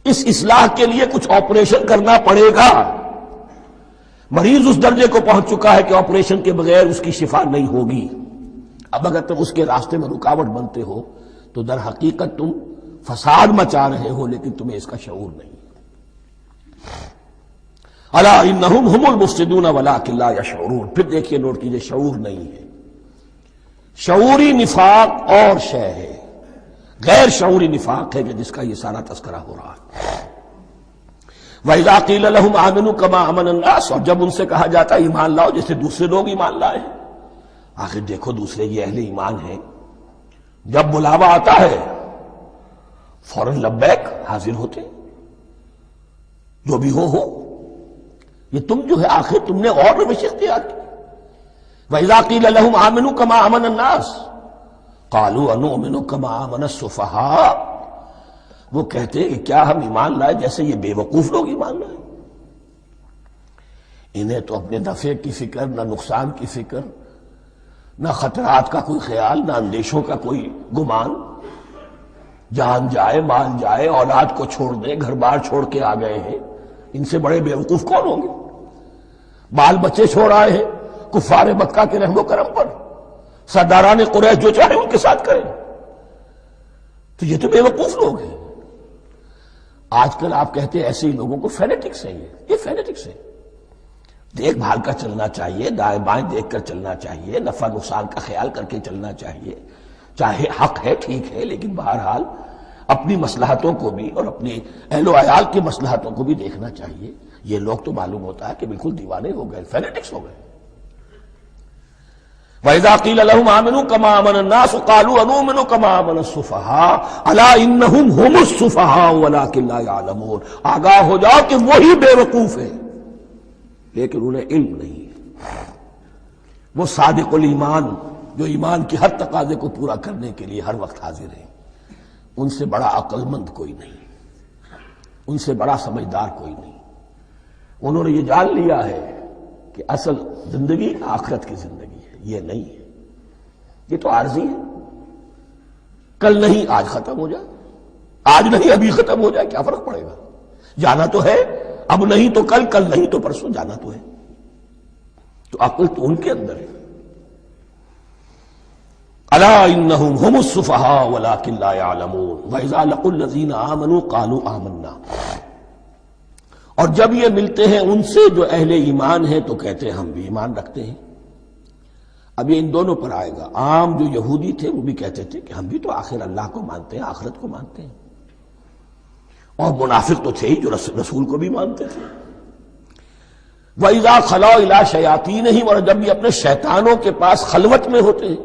اس اصلاح کے لیے کچھ آپریشن کرنا پڑے گا، مریض اس درجے کو پہنچ چکا ہے کہ آپریشن کے بغیر اس کی شفا نہیں ہوگی، اب اگر تم اس کے راستے میں رکاوٹ بنتے ہو تو در حقیقت تم فساد مچا رہے ہو لیکن تمہیں اس کا شعور نہیں۔ الا انہم ہم المفسدون ولکن لا یشعرون، پھر دیکھیے نوٹ کیجئے شعور نہیں ہے، شعوری نفاق اور شے ہے، غیر شعوری نفاق ہے کہ جس کا یہ سارا تذکرہ ہو رہا ہے۔ وَإِذَا قِيلَ لَهُمْ آمِنُوا كَمَا آمَنَ النَّاسُ، اور جب ان سے کہا جاتا ہے ایمان لاؤ جیسے دوسرے لوگ ایمان لائے، آخر دیکھو دوسرے یہ اہل ایمان ہیں، جب بلاوا آتا ہے فوراً لبیک حاضر ہوتے، جو بھی ہو، یہ تم جو ہے آخر تم نے اور روش اختیار کی۔ وَإِذَا قِيلَ لَهُمْ آمِنُوا كَمَا آمَنَ النَّاسُ قَالُوا أَنُؤْمِنُ كَمَا آمَنَ السُّفَهَاءُ، وہ کہتے ہیں کہ کیا ہم ایمان لائے جیسے یہ بے وقوف لوگ ایمان لائے، انہیں تو اپنے نفع کی فکر، نہ نقصان کی فکر، نہ خطرات کا کوئی خیال، نہ اندیشوں کا کوئی گمان، جان جائے مال جائے، اولاد کو چھوڑ دیں، گھر بار چھوڑ کے آ گئے ہیں، ان سے بڑے بے وقوف کون ہوں گے؟ بال بچے چھوڑ آئے ہیں کفار مکہ کے رحم و کرم پر، سرداران قریش جو چاہے ان کے ساتھ کریں، تو یہ تو بے وقوف لوگ ہیں۔ آج کل آپ کہتے ہیں ایسے ہی لوگوں کو فینیٹکس ہیں، یہ فینیٹکس ہیں، دیکھ بھال کر چلنا چاہیے، دائیں بائیں دیکھ کر چلنا چاہیے، نفع نقصان کا خیال کر کے چلنا چاہیے، چاہے حق ہے ٹھیک ہے، لیکن بہرحال اپنی مصلحتوں کو بھی اور اپنی اہل و عیال کی مصلحتوں کو بھی دیکھنا چاہیے۔ یہ لوگ تو معلوم ہوتا ہے کہ بالکل دیوانے ہو گئے، فینیٹکس ہو گئے۔ وَإِذَا قِيلَ لَهُمْ آمِنُوا كَمَا آمَنَ النَّاسُ قَالُوا أَنُؤْمِنُ كَمَا آمَنَ السُّفَهَاءُ أَلَا إِنَّهُمْ هُمُ السُّفَهَاءُ وَلَٰكِن لَا يَعْلَمُونَ، آگاہ ہو جاؤ کہ وہی بے وقوف ہے لیکن انہیں علم نہیں ہے۔ وہ صادق الایمان جو ایمان کی ہر تقاضے کو پورا کرنے کے لیے ہر وقت حاضر ہیں، ان سے بڑا عقل مند کوئی نہیں، ان سے بڑا سمجھدار کوئی نہیں۔ انہوں نے یہ جان لیا ہے کہ اصل زندگی آخرت کی زندگی ہے، یہ نہیں ہے، یہ تو عارضی ہے، کل نہیں آج ختم ہو جائے، آج نہیں ابھی ختم ہو جائے، کیا فرق پڑے گا؟ جانا تو ہے، اب نہیں تو کل، کل نہیں تو پرسوں، جانا تو ہے۔ تو عقل تو ان کے اندر ہے۔ الا انہم ہم السفہاء ولکن لا یعلمون واذا لقوا الذین آمنوا قالوا آمنا، اور جب یہ ملتے ہیں ان سے جو اہل ایمان ہیں تو کہتے ہیں ہم بھی ایمان رکھتے ہیں۔ اب یہ ان دونوں پر آئے گا۔ عام جو یہودی تھے وہ بھی کہتے تھے کہ ہم بھی تو آخر اللہ کو مانتے ہیں، آخرت کو مانتے ہیں، اور منافق تو تھے ہی جو رسول کو بھی مانتے تھے۔ وَإِذَا خَلَوْا إِلَىٰ شَيَاطِينِهِمْ، اور جب یہ اپنے شیطانوں کے پاس خلوت میں ہوتے ہیں،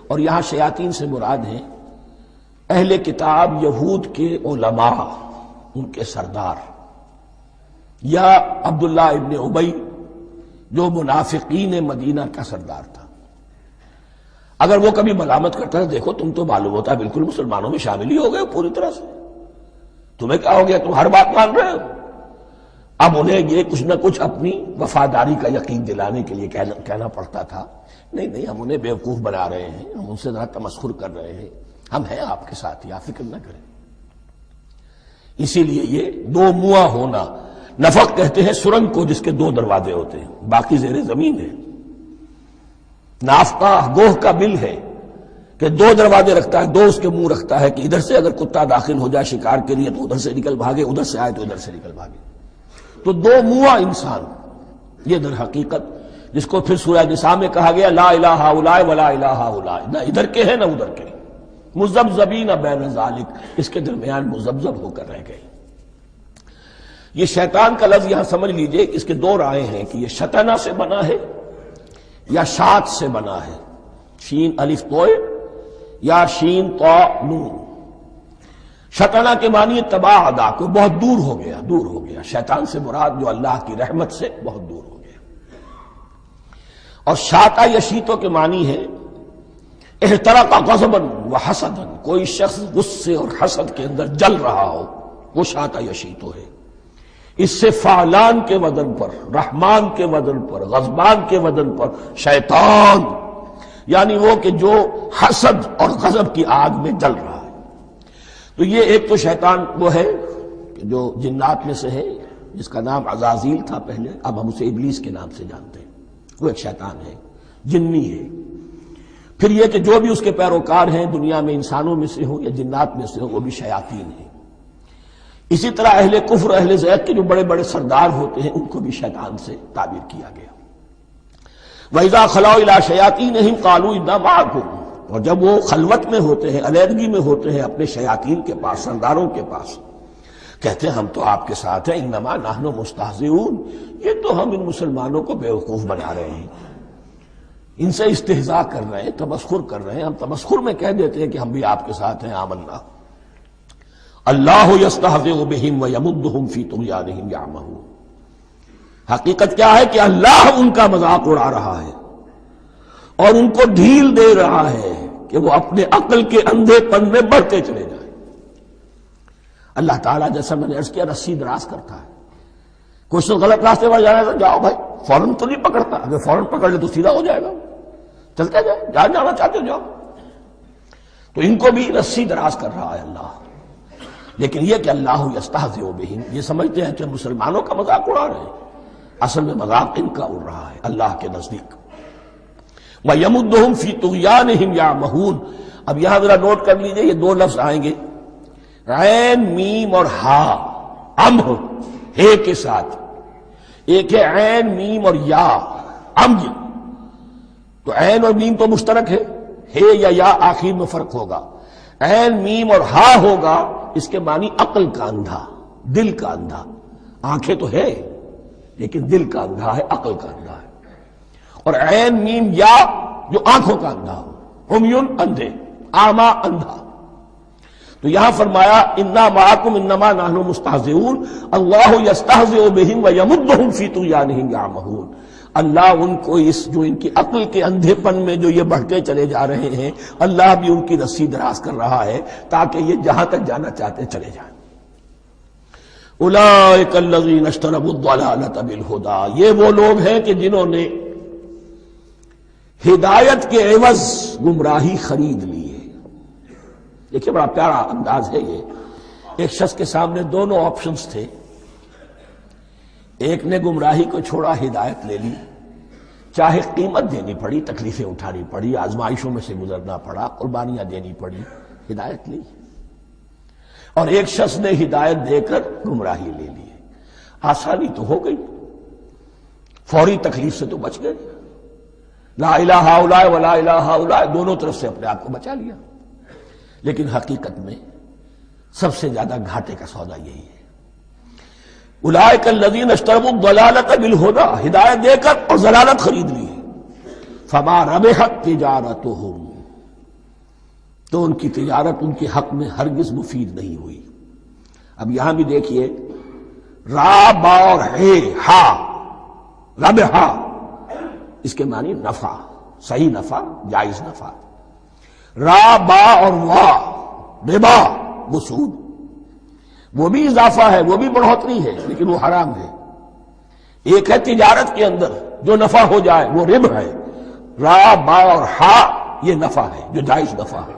اور یہاں شیاطین سے مراد ہیں اہل کتاب یہود کے علماء، ان کے سردار، یا عبداللہ ابن ابی جو منافقین مدینہ کا سردار تھا۔ اگر وہ کبھی ملامت کرتا ہے، دیکھو تم تو معلوم ہوتا ہے بالکل مسلمانوں میں شامل ہی ہو گئے پوری طرح سے، تمہیں کیا ہو گیا، تم ہر بات مان رہے ہو۔ اب انہیں یہ کچھ نہ کچھ اپنی وفاداری کا یقین دلانے کے لیے کہنا پڑتا تھا، نہیں ہم انہیں بیوقوف بنا رہے ہیں، ہم ان سے ذرا تمسخر کر رہے ہیں، ہم ہیں آپ کے ساتھ ہی، آپ فکر نہ کریں۔ اسی لیے یہ دو منہ ہونا، نفق کہتے ہیں سرنگ کو جس کے دو دروازے ہوتے ہیں، باقی زیر زمین ہے۔ نافقہ گوہ کا بل ہے کہ دو دروازے رکھتا ہے، دو اس کے منہ رکھتا ہے کہ ادھر سے اگر کتا داخل ہو جائے شکار کے لیے تو ادھر سے نکل بھاگے، ادھر سے آئے تو ادھر سے نکل بھاگے۔ تو دو منہ انسان، یہ در حقیقت جس کو پھر سورہ نساء میں کہا گیا لا الہ ہؤلاء ولا الہ ہؤلاء، نہ ادھر کے ہیں نہ ادھر کے، مذبذبین بین ذالک، اس کے درمیان مذبذب ہو کر رہ گئے۔ یہ شیطان کا لفظ یہاں سمجھ لیجئے، اس کے دو رائے ہیں کہ یہ شطنہ سے بنا ہے یا شات سے بنا ہے، شین الف توئے یا شین طا نون۔ شطنہ کے معنی تباعدا، کو بہت دور ہو گیا، شیطان سے مراد جو اللہ کی رحمت سے بہت دور ہو گیا۔ اور شاتا یشیتو کے معنی ہے احترق غضبا وحسدا، کوئی شخص غصے اور حسد کے اندر جل رہا ہو، وہ شاتا یشیتو ہے۔ اس سے فعلان کے وزن پر، رحمان کے وزن پر، غضبان کے وزن پر شیطان، یعنی وہ کہ جو حسد اور غضب کی آگ میں جل رہا ہے۔ تو یہ ایک تو شیطان وہ ہے کہ جو جنات میں سے ہے، جس کا نام عزازیل تھا پہلے، اب ہم اسے ابلیس کے نام سے جانتے ہیں، وہ ایک شیطان ہے، جنی ہے۔ پھر یہ کہ جو بھی اس کے پیروکار ہیں دنیا میں، انسانوں میں سے ہوں یا جنات میں سے ہوں، وہ بھی شیاطین ہیں۔ اسی طرح اہل کفر، اہل زیغ کے جو بڑے بڑے سردار ہوتے ہیں، ان کو بھی شیطان سے تعبیر کیا گیا۔ وَإِذَا خَلَوْا إِلَىٰ شَيَاطِينِهِمْ قَالُوا إِنَّا مَعَكُمْ، اور جب وہ خلوت میں ہوتے ہیں، علیحدگی میں ہوتے ہیں اپنے شیاطین کے پاس، سرداروں کے پاس، کہتے ہیں ہم تو آپ کے ساتھ ہیں، انما نحن مستہزئون، یہ تو ہم ان مسلمانوں کو بیوقوف بنا رہے ہیں، ان سے استہزاء کر رہے ہیں، تمسخر کر رہے ہیں۔ ہم تمسخر میں کہہ دیتے ہیں کہ ہم بھی آپ کے ساتھ ہیں، آمنا۔ اللہ یستہزئ بہم ویمدہم فی طغیانہم یعمہون، حقیقت کیا ہے کہ اللہ ان کا مذاق اڑا رہا ہے اور ان کو ڈھیل دے رہا ہے کہ وہ اپنے عقل کے اندھے پن میں بڑھتے چلے جائیں۔ اللہ تعالیٰ جیسا میں نے عرض کیا رسی دراز کرتا ہے، کوئی شخص غلط راستے پر جانا ہے تو جاؤ بھائی، فوراً تو نہیں پکڑتا، اگر فوراً پکڑ لے تو سیدھا ہو جائے گا، چلتے جائے، جہاں جانا چاہتے ہو جاؤ۔ تو ان کو بھی رسی دراز کر رہا ہے اللہ، لیکن یہ کہ اللہ یستہزئ بہم، یہ سمجھتے ہیں کہ مسلمانوں کا مذاق اڑا رہے ہیں، اصل میں مذاق ان کا اڑ رہا ہے اللہ کے نزدیک۔ وَيَمُدُّهُمْ فِي طُغْيَانِهِمْ يَعْمَهُونَ، اب یہاں ذرا نوٹ کر لیجئے، یہ دو لفظ آئیں گے، عین میم اور ہا، امہ ہے کے ساتھ، ایک ہے عین میم اور یا، امج، تو عین اور میم تو مشترک ہے یا آخر میں فرق ہوگا، عین میم اور ہا ہوگا، اس کے معنی عقل کا اندھا، دل کا اندھا، آنکھیں تو ہے لیکن دل کا اندھا ہے، عقل کا اندھا ہے۔ اور عین میم یا جو آنکھوں کا اندھا ہو، عمیون اندھے، اعمیٰ اندھا۔ تو یہاں فرمایا انا معکم انما نحن مستہزئون، اللہ یستہزئ بہم ویمدہم فی طغیانہم یعمہون، اللہ ان کو اس جو ان کی عقل کے اندھے پن میں جو یہ بڑھتے چلے جا رہے ہیں، اللہ بھی ان کی رسی دراز کر رہا ہے تاکہ یہ جہاں تک جانا چاہتے چلے جائیں۔ اولئک الذین اشتروا الضلالۃ بالہدی، یہ وہ لوگ ہیں کہ جنہوں نے ہدایت کے عوض گمراہی خرید لی ہے۔ دیکھیے بڑا پیارا انداز ہے یہ، ایک شخص کے سامنے دونوں آپشنز تھے، ایک نے گمراہی کو چھوڑا، ہدایت لے لی، چاہے قیمت دینی پڑی، تکلیفیں اٹھانی پڑی، آزمائشوں میں سے گزرنا پڑا، قربانیاں دینی پڑی، ہدایت لی، اور ایک شخص نے ہدایت دے کر گمراہی لے لی۔ آسانی تو ہو گئی، فوری تکلیف سے تو بچ گئے، لا الہ الا ولا الہ الا، دونوں طرف سے اپنے آپ کو بچا لیا. لیکن حقیقت میں سب سے زیادہ گھاٹے کا سودا یہی ہے. اولئک الذین اشتروا الضلالۃ بالہدی، ہدایت دے کر اور ضلالت خرید لی. فما ربحت تجارتہم، تو ان کی تجارت ان کے حق میں ہرگز مفید نہیں ہوئی. اب یہاں بھی دیکھیے را با اور ہے ہا، ربحا اس کے معنی نفع، صحیح نفع، جائز نفع. را با اور وا ربا وہ سود، وہ بھی اضافہ ہے، وہ بھی بڑھوتری ہے، لیکن وہ حرام ہے. ایک ہے تجارت کے اندر جو نفع ہو جائے وہ ربح ہے. را با اور ہا یہ نفع ہے جو جائز نفع ہے.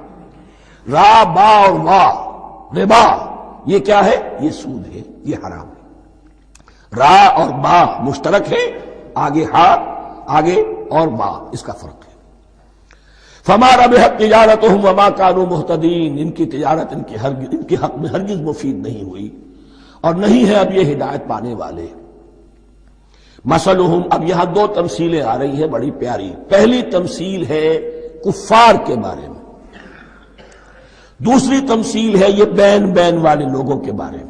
را با اور وا ربا یہ کیا ہے؟ یہ سود ہے، یہ حرام ہے. را اور با مشترک ہے، آگے ہا آگے اور با اس کا فرق ہے. فما ربحت تجارتہم وما كانوا مہتدین، ان کی تجارت ان کے حق میں ہرگز مفید نہیں ہوئی اور نہیں ہے اب یہ ہدایت پانے والے. مثلہم، اب یہاں دو تمثیلیں آ رہی ہیں بڑی پیاری. پہلی تمثیل ہے کفار کے بارے میں، دوسری تمثیل ہے یہ بین والے لوگوں کے بارے میں.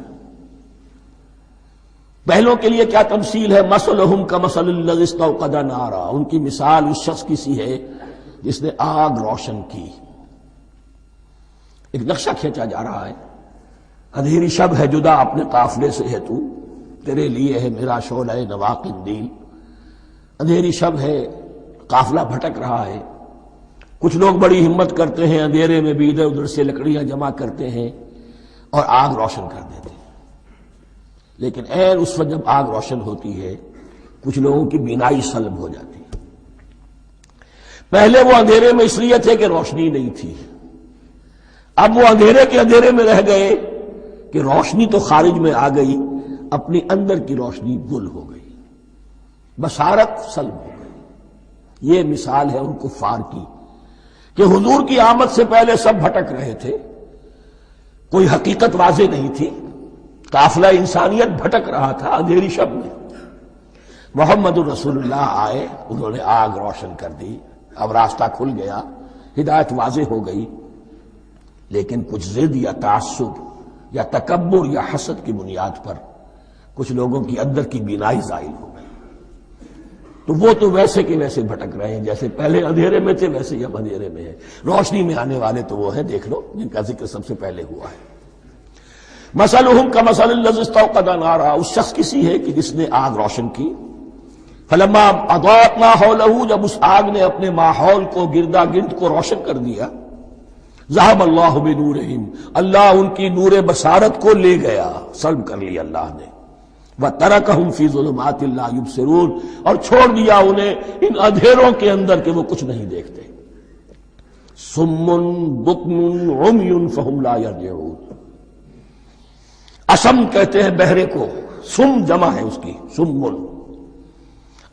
پہلوں کے لیے کیا تمثیل ہے؟ مثلہم کمثل الذی استوقد نارا، ان کی مثال اس شخص کی سی ہے جس نے آگ روشن کی. ایک نقشہ کھینچا جا رہا ہے، اندھیری شب ہے جدا اپنے قافلے سے ہے تو، تیرے لیے ہے میرا شعلہ نوا قندیل. اندھیری شب ہے، قافلہ بھٹک رہا ہے. کچھ لوگ بڑی ہمت کرتے ہیں، اندھیرے میں بھی ادھر ادھر سے لکڑیاں جمع کرتے ہیں اور آگ روشن کر دیتے ہیں. لیکن عین اس وقت جب آگ روشن ہوتی ہے کچھ لوگوں کی بینائی سلب ہو جاتی ہے. پہلے وہ اندھیرے میں اس لیے تھے کہ روشنی نہیں تھی، اب وہ اندھیرے کے اندھیرے میں رہ گئے کہ روشنی تو خارج میں آ گئی، اپنی اندر کی روشنی گل ہو گئی، بصارت سلب ہو گئی. یہ مثال ہے ان کفار کی کہ حضور کی آمد سے پہلے سب بھٹک رہے تھے، کوئی حقیقت واضح نہیں تھی، قافلہ انسانیت بھٹک رہا تھا اندھیری شب میں. محمد الرسول اللہ آئے، انہوں نے آگ روشن کر دی، اب راستہ کھل گیا، ہدایت واضح ہو گئی. لیکن کچھ ضد یا تعصب یا تکبر یا حسد کی بنیاد پر کچھ لوگوں کی اندر کی بینائی زائل ہو گئی، تو وہ تو ویسے کے ویسے بھٹک رہے ہیں جیسے پہلے اندھیرے میں تھے، ویسے ہی اب اندھیرے میں ہے. روشنی میں آنے والے تو وہ ہیں، دیکھ لو جن کا ذکر سب سے پہلے ہوا ہے. مثلہم کمثل الذی استوقد نارا، اس شخص کی سی ہے کہ جس نے آگ روشن کی. فلما اضاءت ما حولہ، جب اس آگ نے اپنے ماحول کو گردا گرد کو روشن کر دیا، ذهب اللہ بنورہم، اللہ ان کی نور بصارت کو لے گیا، سلب کر لیا اللہ نے. وترکہم فی ظلمات لا یبصرون، اور چھوڑ دیا انہیں ان اندھیروں کے اندر کہ وہ کچھ نہیں دیکھتے. صم بکم عمی فہم لا یرجعون، اسم کہتے ہیں بہرے کو، سم جمع ہے اس کی، سمن.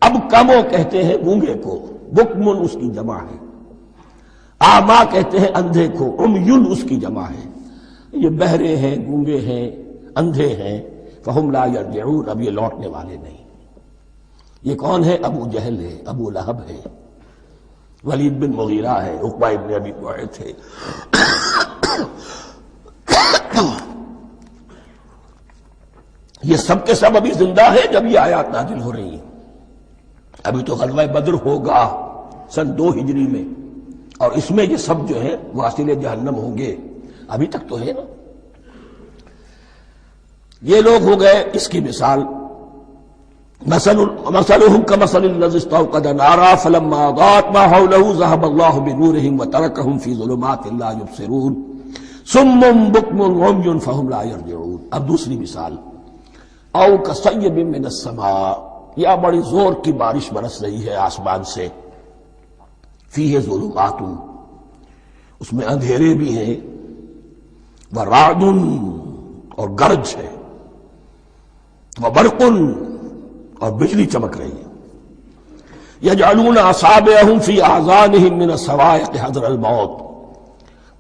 اب کمو کہتے ہیں گونگے کو، بکمن اس کی جمع ہے. آما کہتے ہیں اندھے کو، عمیون اس کی جمع ہے. یہ بہرے ہیں، گونگے ہیں، اندھے ہیں. فہم لا یرجعون، اب یہ لوٹنے والے نہیں. یہ کون ہے؟ ابو جہل ہے، ابو لہب ہے، ولید بن مغیرہ ہے، عقبہ ابن ابی معیط ہے. یہ سب کے سب ابھی زندہ ہیں جب یہ آیات نازل ہو رہی ہیں. ابھی تو غزوہ بدر ہوگا سن 2 ہجری میں، اور اس میں یہ سب جو ہے واصل جہنم ہوں گے. ابھی تک تو ہے نا. یہ لوگ ہو گئے اس کی مثال. مثلہم کمثل الذی استوقد نارا فلما اضاءت ما حولہ ذهب اللہ بنورہم وترکہم فی ظلمات لا یبصرون صم بکم عمی فہم لا یرجعون. اب دوسری مثال، او کصیب من السماء، یا بڑی زور کی بارش برس رہی ہے آسمان سے، فیہ ظلمات، اس میں اندھیرے بھی ہیں، ورعد، اور گرج ہے، وبرق، اور بجلی چمک رہی ہے. یجعلون اصابعہم فی اذانہم من الصواعق حذر الموت،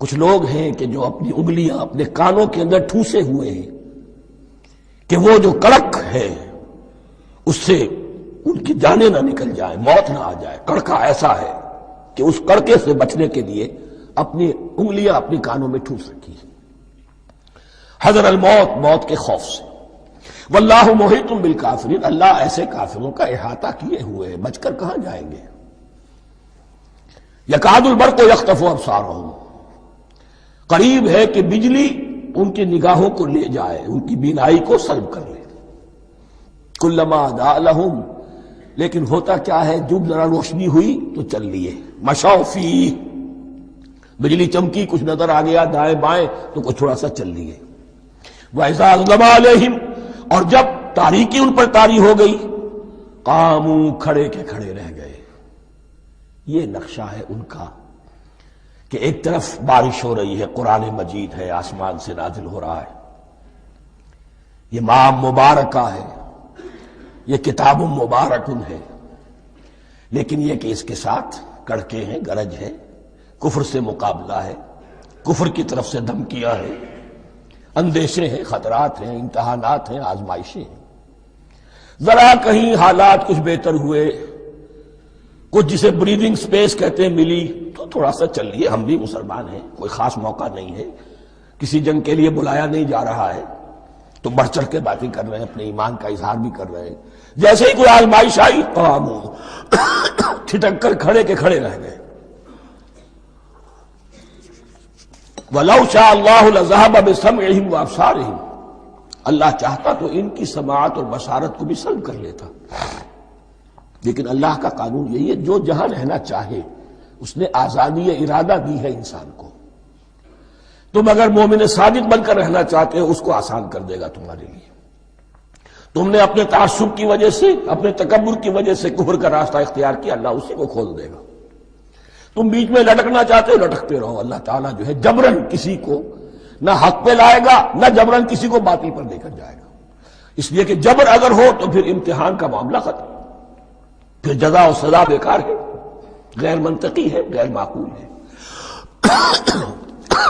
کچھ لوگ ہیں کہ جو اپنی انگلیاں اپنے کانوں کے اندر ٹھوسے ہوئے ہیں کہ وہ جو کڑک ہے اس سے ان کی جانیں نہ نکل جائیں، موت نہ آ جائے۔ کڑکا ایسا ہے کہ اس کڑکے سے بچنے کے لیے اپنی انگلیاں اپنی کانوں میں ٹھوس رکھی ہیں، حذر الموت، موت کے خوف سے۔ واللہ محیط بالکافرین، اللہ ایسے کافروں کا احاطہ کیے ہوئے، بچ کر کہاں جائیں گے۔ یکاد البرق یخطف ابصارہم، قریب ہے کہ بجلی ان کی نگاہوں کو لے جائے، ان کی بینائی کو سلب کر لے۔ کلما اضاء لہم، لیکن ہوتا کیا ہے، جب ذرا روشنی ہوئی تو چل لیے۔ مشوا فیہ، بجلی چمکی، کچھ نظر آ گیا دائیں بائیں تو کچھ تھوڑا سا چل لیے۔ وَإِذَا أَظْلَمَ عَلَيْهِمْ، اور جب تاریکی ان پر طاری ہو گئی، قاموا، کھڑے کے کھڑے رہ گئے۔ یہ نقشہ ہے ان کا کہ ایک طرف بارش ہو رہی ہے، قرآن مجید ہے، آسمان سے نازل ہو رہا ہے، یہ ماہ مبارکہ ہے، یہ کتاب مبارکن ہے، لیکن یہ کہ اس کے ساتھ کڑکے ہیں، گرج ہے، کفر سے مقابلہ ہے، کفر کی طرف سے دھمکیاں ہیں، اندیشے ہیں، خطرات ہیں، امتحانات ہیں، آزمائشیں ہیں۔ ذرا کہیں حالات کچھ بہتر ہوئے، کچھ جسے بریدنگ سپیس کہتے ہیں ملی، تو تھوڑا سا چل لیے، ہم بھی مسلمان ہیں، کوئی خاص موقع نہیں ہے، کسی جنگ کے لیے بلایا نہیں جا رہا ہے، تو بڑھ چڑھ کے باتیں کر رہے ہیں، اپنے ایمان کا اظہار بھی کر رہے ہیں۔ جیسے ہی کوئی آزمائش آئی، قاموا، ٹھٹک کر کھڑے کے کھڑے رہ گئے۔ وَلَوْ شَاءَ اللَّهُ لَذَهَبَ بِسَمْعِهِمْ وَأَبْصَارِهِمْ، اللہ چاہتا تو ان کی سماعت اور بصارت کو بھی سلب کر لیتا، لیکن اللہ کا قانون یہی ہے، جو جہاں رہنا چاہے اس نے آزادی ارادہ دی ہے انسان کو۔ تم اگر مومن صادق بن کر رہنا چاہتے ہو، اس کو آسان کر دے گا تمہارے لیے۔ تم نے اپنے تعصب کی وجہ سے، اپنے تکبر کی وجہ سے کفر کا راستہ اختیار کیا، اللہ اسی کو کھول دے گا۔ تم بیچ میں لٹکنا چاہتے ہو، لٹکتے رہو، اللہ تعالیٰ جو ہے جبرن کسی کو نہ حق پہ لائے گا، نہ جبرن کسی کو باطل پر لے کر جائے گا، اس لیے کہ جبر اگر ہو تو پھر امتحان کا معاملہ ختم، پھر جزا و سزا بیکار ہے، غیر منطقی ہے، غیر معقول ہے۔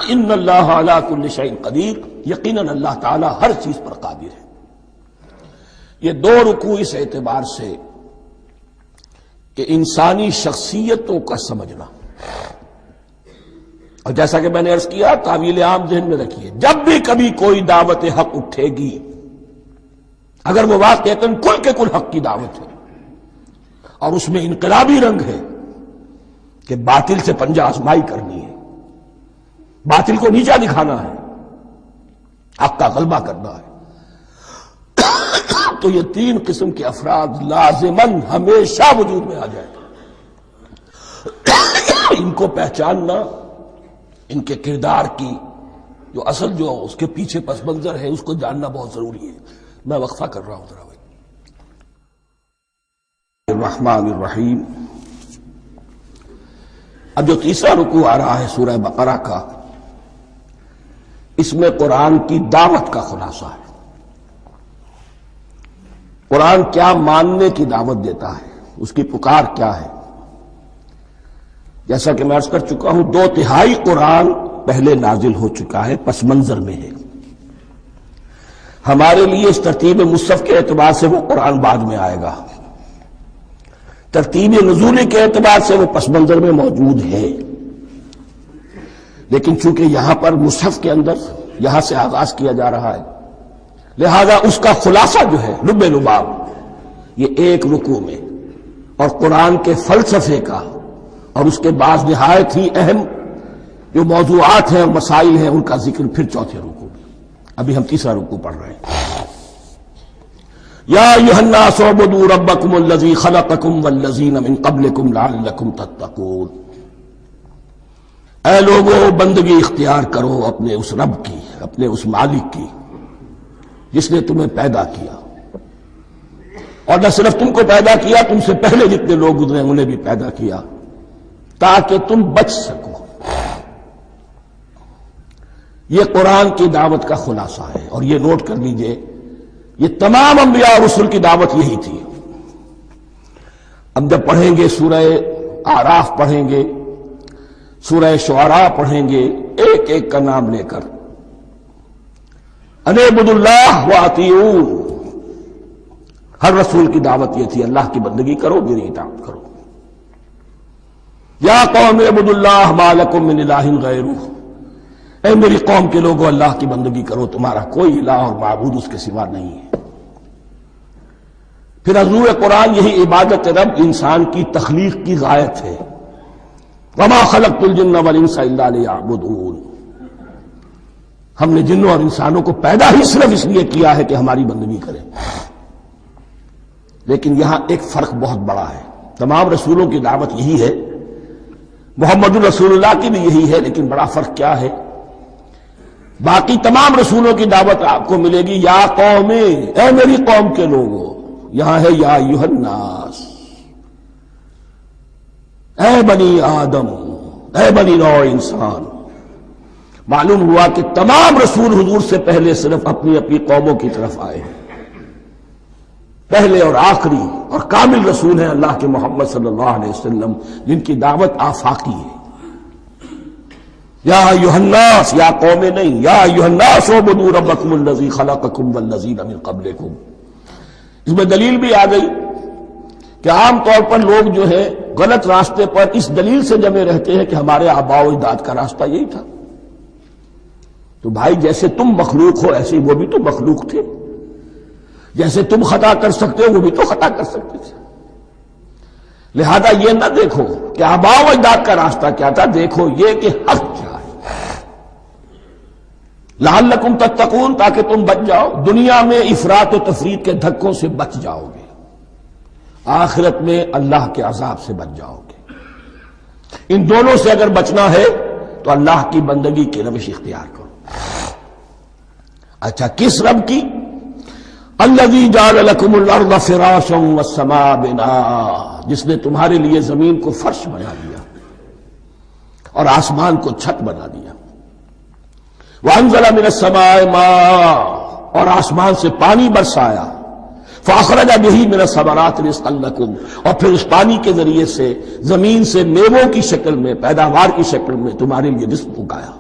ان اللہ علی کل شیء قدیر، یقیناً اللہ تعالیٰ ہر چیز پر قادر ہے۔ یہ دو رکوع اس اعتبار سے کہ انسانی شخصیتوں کا سمجھنا، اور جیسا کہ میں نے عرض کیا، تعویل عام ذہن میں رکھیے، جب بھی کبھی کوئی دعوت حق اٹھے گی، اگر وہ واقعتاً کل کے کل حق کی دعوت ہے اور اس میں انقلابی رنگ ہے کہ باطل سے پنجہ آزمائی کرنی ہے، باطل کو نیچا دکھانا ہے، حق کا غلبہ کرنا ہے، تو یہ تین قسم کے افراد لازماً ہمیشہ وجود میں آ جائیں گے۔ ان کو پہچاننا، ان کے کردار کی جو اصل جو اس کے پیچھے پس منظر ہے، اس کو جاننا بہت ضروری ہے۔ میں وقفہ کر رہا ہوں ذرا۔ الرحمن الرحیم، اب جو تیسرا رکوع آ رہا ہے سورہ بقرہ کا، اس میں قرآن کی دعوت کا خلاصہ ہے۔ قرآن کیا ماننے کی دعوت دیتا ہے، اس کی پکار کیا ہے۔ جیسا کہ میں عرض کر چکا ہوں، 2/3 قرآن پہلے نازل ہو چکا ہے، پس منظر میں ہے۔ ہمارے لیے اس ترتیب مصحف کے اعتبار سے وہ قرآن بعد میں آئے گا، ترتیب نزولی کے اعتبار سے وہ پس منظر میں موجود ہے، لیکن چونکہ یہاں پر مصحف کے اندر یہاں سے آغاز کیا جا رہا ہے، لہذا اس کا خلاصہ جو ہے لب لباب یہ ایک رکوع میں، اور قرآن کے فلسفے کا اور اس کے بعض نہایت ہی اہم جو موضوعات ہیں اور مسائل ہیں، ان کا ذکر پھر چوتھے رکوع میں۔ ابھی ہم تیسرا رکوع پڑھ رہے ہیں۔ یا ایھا الناس اعبدوا ربکم الذی خلقکم والذین من قبلکم لعلکم تتقون، اے لوگو بندگی اختیار کرو اپنے اس رب کی، اپنے اس مالک کی جس نے تمہیں پیدا کیا، اور نہ صرف تم کو پیدا کیا، تم سے پہلے جتنے لوگ گزرے انہیں بھی پیدا کیا تاکہ تم بچ سکو۔ یہ قرآن کی دعوت کا خلاصہ ہے، اور یہ نوٹ کر لیجئے، یہ تمام انبیاء اور رسل کی دعوت یہی تھی۔ اب جب پڑھیں گے سورہ اعراف پڑھیں گے، سورہ شعراء پڑھیں گے، ایک ایک کا نام لے کر، ان اعبدوا اللہ واطیعون، ہر رسول کی دعوت یہ تھی اللہ کی بندگی کرو، میری اطاعت کرو۔ یا قوم اعبدوا اللہ ما لکم من الہ غیرہ، اے میری قوم کے لوگوں اللہ کی بندگی کرو، تمہارا کوئی الہ اور معبود اس کے سوا نہیں ہے۔ پھر حضور قرآن یہی عبادت رب انسان کی تخلیق کی غایت ہے، وما خلقت الجن والانس الا لیعبدون، ہم نے جنوں اور انسانوں کو پیدا ہی صرف اس لیے کیا ہے کہ ہماری بندگی کریں۔ لیکن یہاں ایک فرق بہت بڑا ہے، تمام رسولوں کی دعوت یہی ہے، محمد الرسول اللہ کی بھی یہی ہے، لیکن بڑا فرق کیا ہے؟ باقی تمام رسولوں کی دعوت آپ کو ملے گی یا قوم، اے میری قوم کے لوگوں، یہاں ہے یا ایھا الناس، اے بنی آدم، اے بنی نوع انسان۔ معلوم ہوا کہ تمام رسول حضور سے پہلے صرف اپنی اپنی قوموں کی طرف آئے ہیں، پہلے اور آخری اور کامل رسول ہیں اللہ کے محمد صلی اللہ علیہ وسلم، جن کی دعوت آفاقی ہے۔ یا ایھا الناس، یا قوم نہیں، یا ایھا الناس اعبدوا ربکم الذی خلقکم والذین من قبلکم۔ اس میں دلیل بھی آ گئی کہ عام طور پر لوگ جو ہے غلط راستے پر اس دلیل سے جمے رہتے ہیں کہ ہمارے آباء و اجداد کا راستہ یہی تھا۔ تو بھائی جیسے تم مخلوق ہو ایسے وہ بھی تو مخلوق تھے، جیسے تم خطا کر سکتے ہو وہ بھی تو خطا کر سکتے تھے۔ لہذا یہ نہ دیکھو کہ آباء و اجداد کا راستہ کیا تھا، دیکھو یہ کہ حق کیا ہے، لعلکم تتقون، تاکہ تم بچ جاؤ، دنیا میں افراط و تفریط کے دھکوں سے بچ جاؤ گے، آخرت میں اللہ کے عذاب سے بچ جاؤ گے۔ ان دونوں سے اگر بچنا ہے تو اللہ کی بندگی کی روش اختیار کرو۔ اچھا کس رب کی؟ الذی جعل لکم الارض فراشا والسماء بناء، جس نے تمہارے لیے زمین کو فرش بنا دیا اور آسمان کو چھت بنا دیا۔ وانزل من السماء ماء، اور آسمان سے پانی برسایا، فاخرج به من الثمرات رزقا لکم، اور پھر اس پانی کے ذریعے سے زمین سے میووں کی شکل میں، پیداوار کی شکل میں تمہارے لیے رزق اگایا۔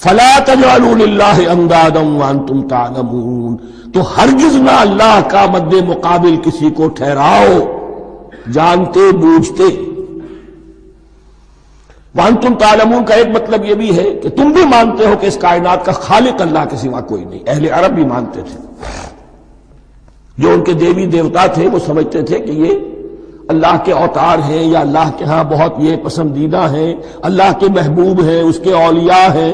فلا تجعلوا للہ اندادا وانتم تعلمون، تو ہرگز نہ اللہ کا مد مقابل کسی کو ٹھہراؤ جانتے بوجھتے۔ وانتم تعلمون کا ایک مطلب یہ بھی ہے کہ تم بھی مانتے ہو کہ اس کائنات کا خالق اللہ کے سوا کوئی نہیں۔ اہل عرب بھی مانتے تھے، جو ان کے دیوی دیوتا تھے وہ سمجھتے تھے کہ یہ اللہ کے اوتار ہیں یا اللہ کے ہاں بہت یہ پسندیدہ ہیں، اللہ کے محبوب ہیں، اس کے اولیاء ہیں،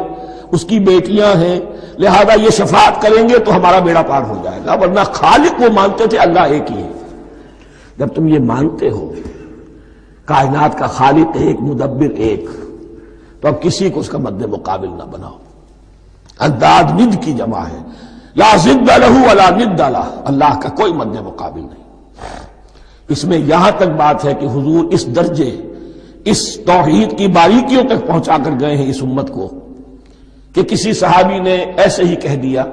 اس کی بیٹیاں ہیں، لہذا یہ شفاعت کریں گے تو ہمارا بیڑا پار ہو جائے گا، ورنہ خالق وہ مانتے تھے اللہ ایک ہی ہے۔ جب تم یہ مانتے ہو کائنات کا خالق ایک، مدبر ایک، تو اب کسی کو اس کا مد مقابل نہ بناؤ۔ انداد ند کی جمع ہے، لا ضد لہ ولا ند لہ، اللہ کا کوئی مد مقابل نہیں۔ اس میں یہاں تک بات ہے کہ حضور اس درجے، اس توحید کی باریکیوں تک پہنچا کر گئے ہیں اس امت کو کہ کسی صحابی نے ایسے ہی کہہ دیا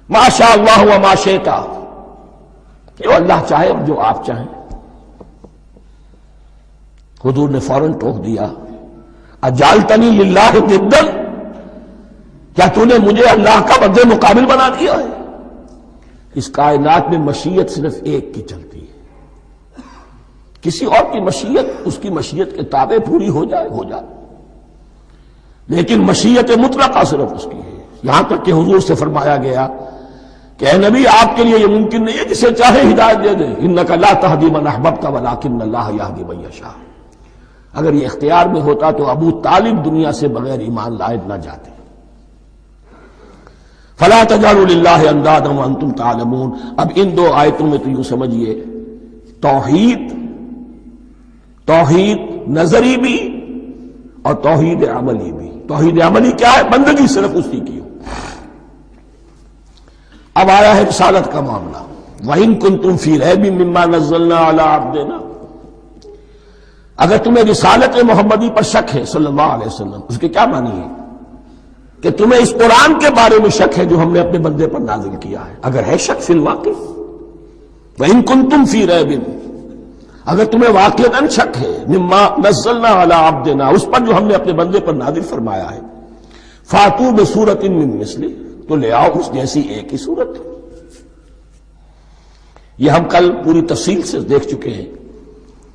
ما شاء اللہ و ما شئت، جو اللہ چاہے اور جو آپ چاہیں۔ حضور نے فوراً ٹوک دیا اجعلتنی للہ ندا، کیا تو نے مجھے اللہ کا مد مقابل بنا دیا ہے؟ اس کائنات میں مشیت صرف ایک کی چلتی ہے، کسی اور کی مشیت اس کی مشیت کے تابع پوری ہو جائے ہو جائے، لیکن مشیت مطلقہ صرف اس کی ہے۔ یہاں تک کہ حضور سے فرمایا گیا کہ اے نبی آپ کے لیے یہ ممکن نہیں ہے جسے چاہے ہدایت دے دے، انک لا تہدی من احببت ولکن اللہ یہدی من یشاء۔ اگر یہ اختیار میں ہوتا تو ابو طالب دنیا سے بغیر ایمان لائے نہ جاتے۔ فلا تجعلوا للہ اندادا وانتم تعلمون۔ اب ان دو آیتوں میں تو یوں سمجھیے توحید نظری بھی اور توحید عملی بھی۔ توحید عملی کیا ہے؟ بندگی صرف اسی کی ہو۔ اب آیا ہے رسالت کا معاملہ، وَإِن كُنتُمْ فِي رَيْبٍ مِّمَّا نَزَّلْنَا عَلَىٰ عَبْدِنَا، اگر تمہیں رسالت محمدی پر شک ہے صلی اللہ علیہ وسلم، اس کے کیا معنی ہے؟ کہ تمہیں اس قرآن کے بارے میں شک ہے جو ہم نے اپنے بندے پر نازل کیا ہے۔ اگر ہے شک فی الواقع، وَإِن كُنتُمْ فِي رَيْبٍ، اگر تمہیں واقعتاً شک ہے مما نزلنا علی عبدنا، اس پر جو ہم نے اپنے بندے پر نازل فرمایا ہے، فاتوا بسورۃ من مثلہ، تو لے آؤ اس جیسی ایک ہی صورت۔ یہ ہم کل پوری تفصیل سے دیکھ چکے ہیں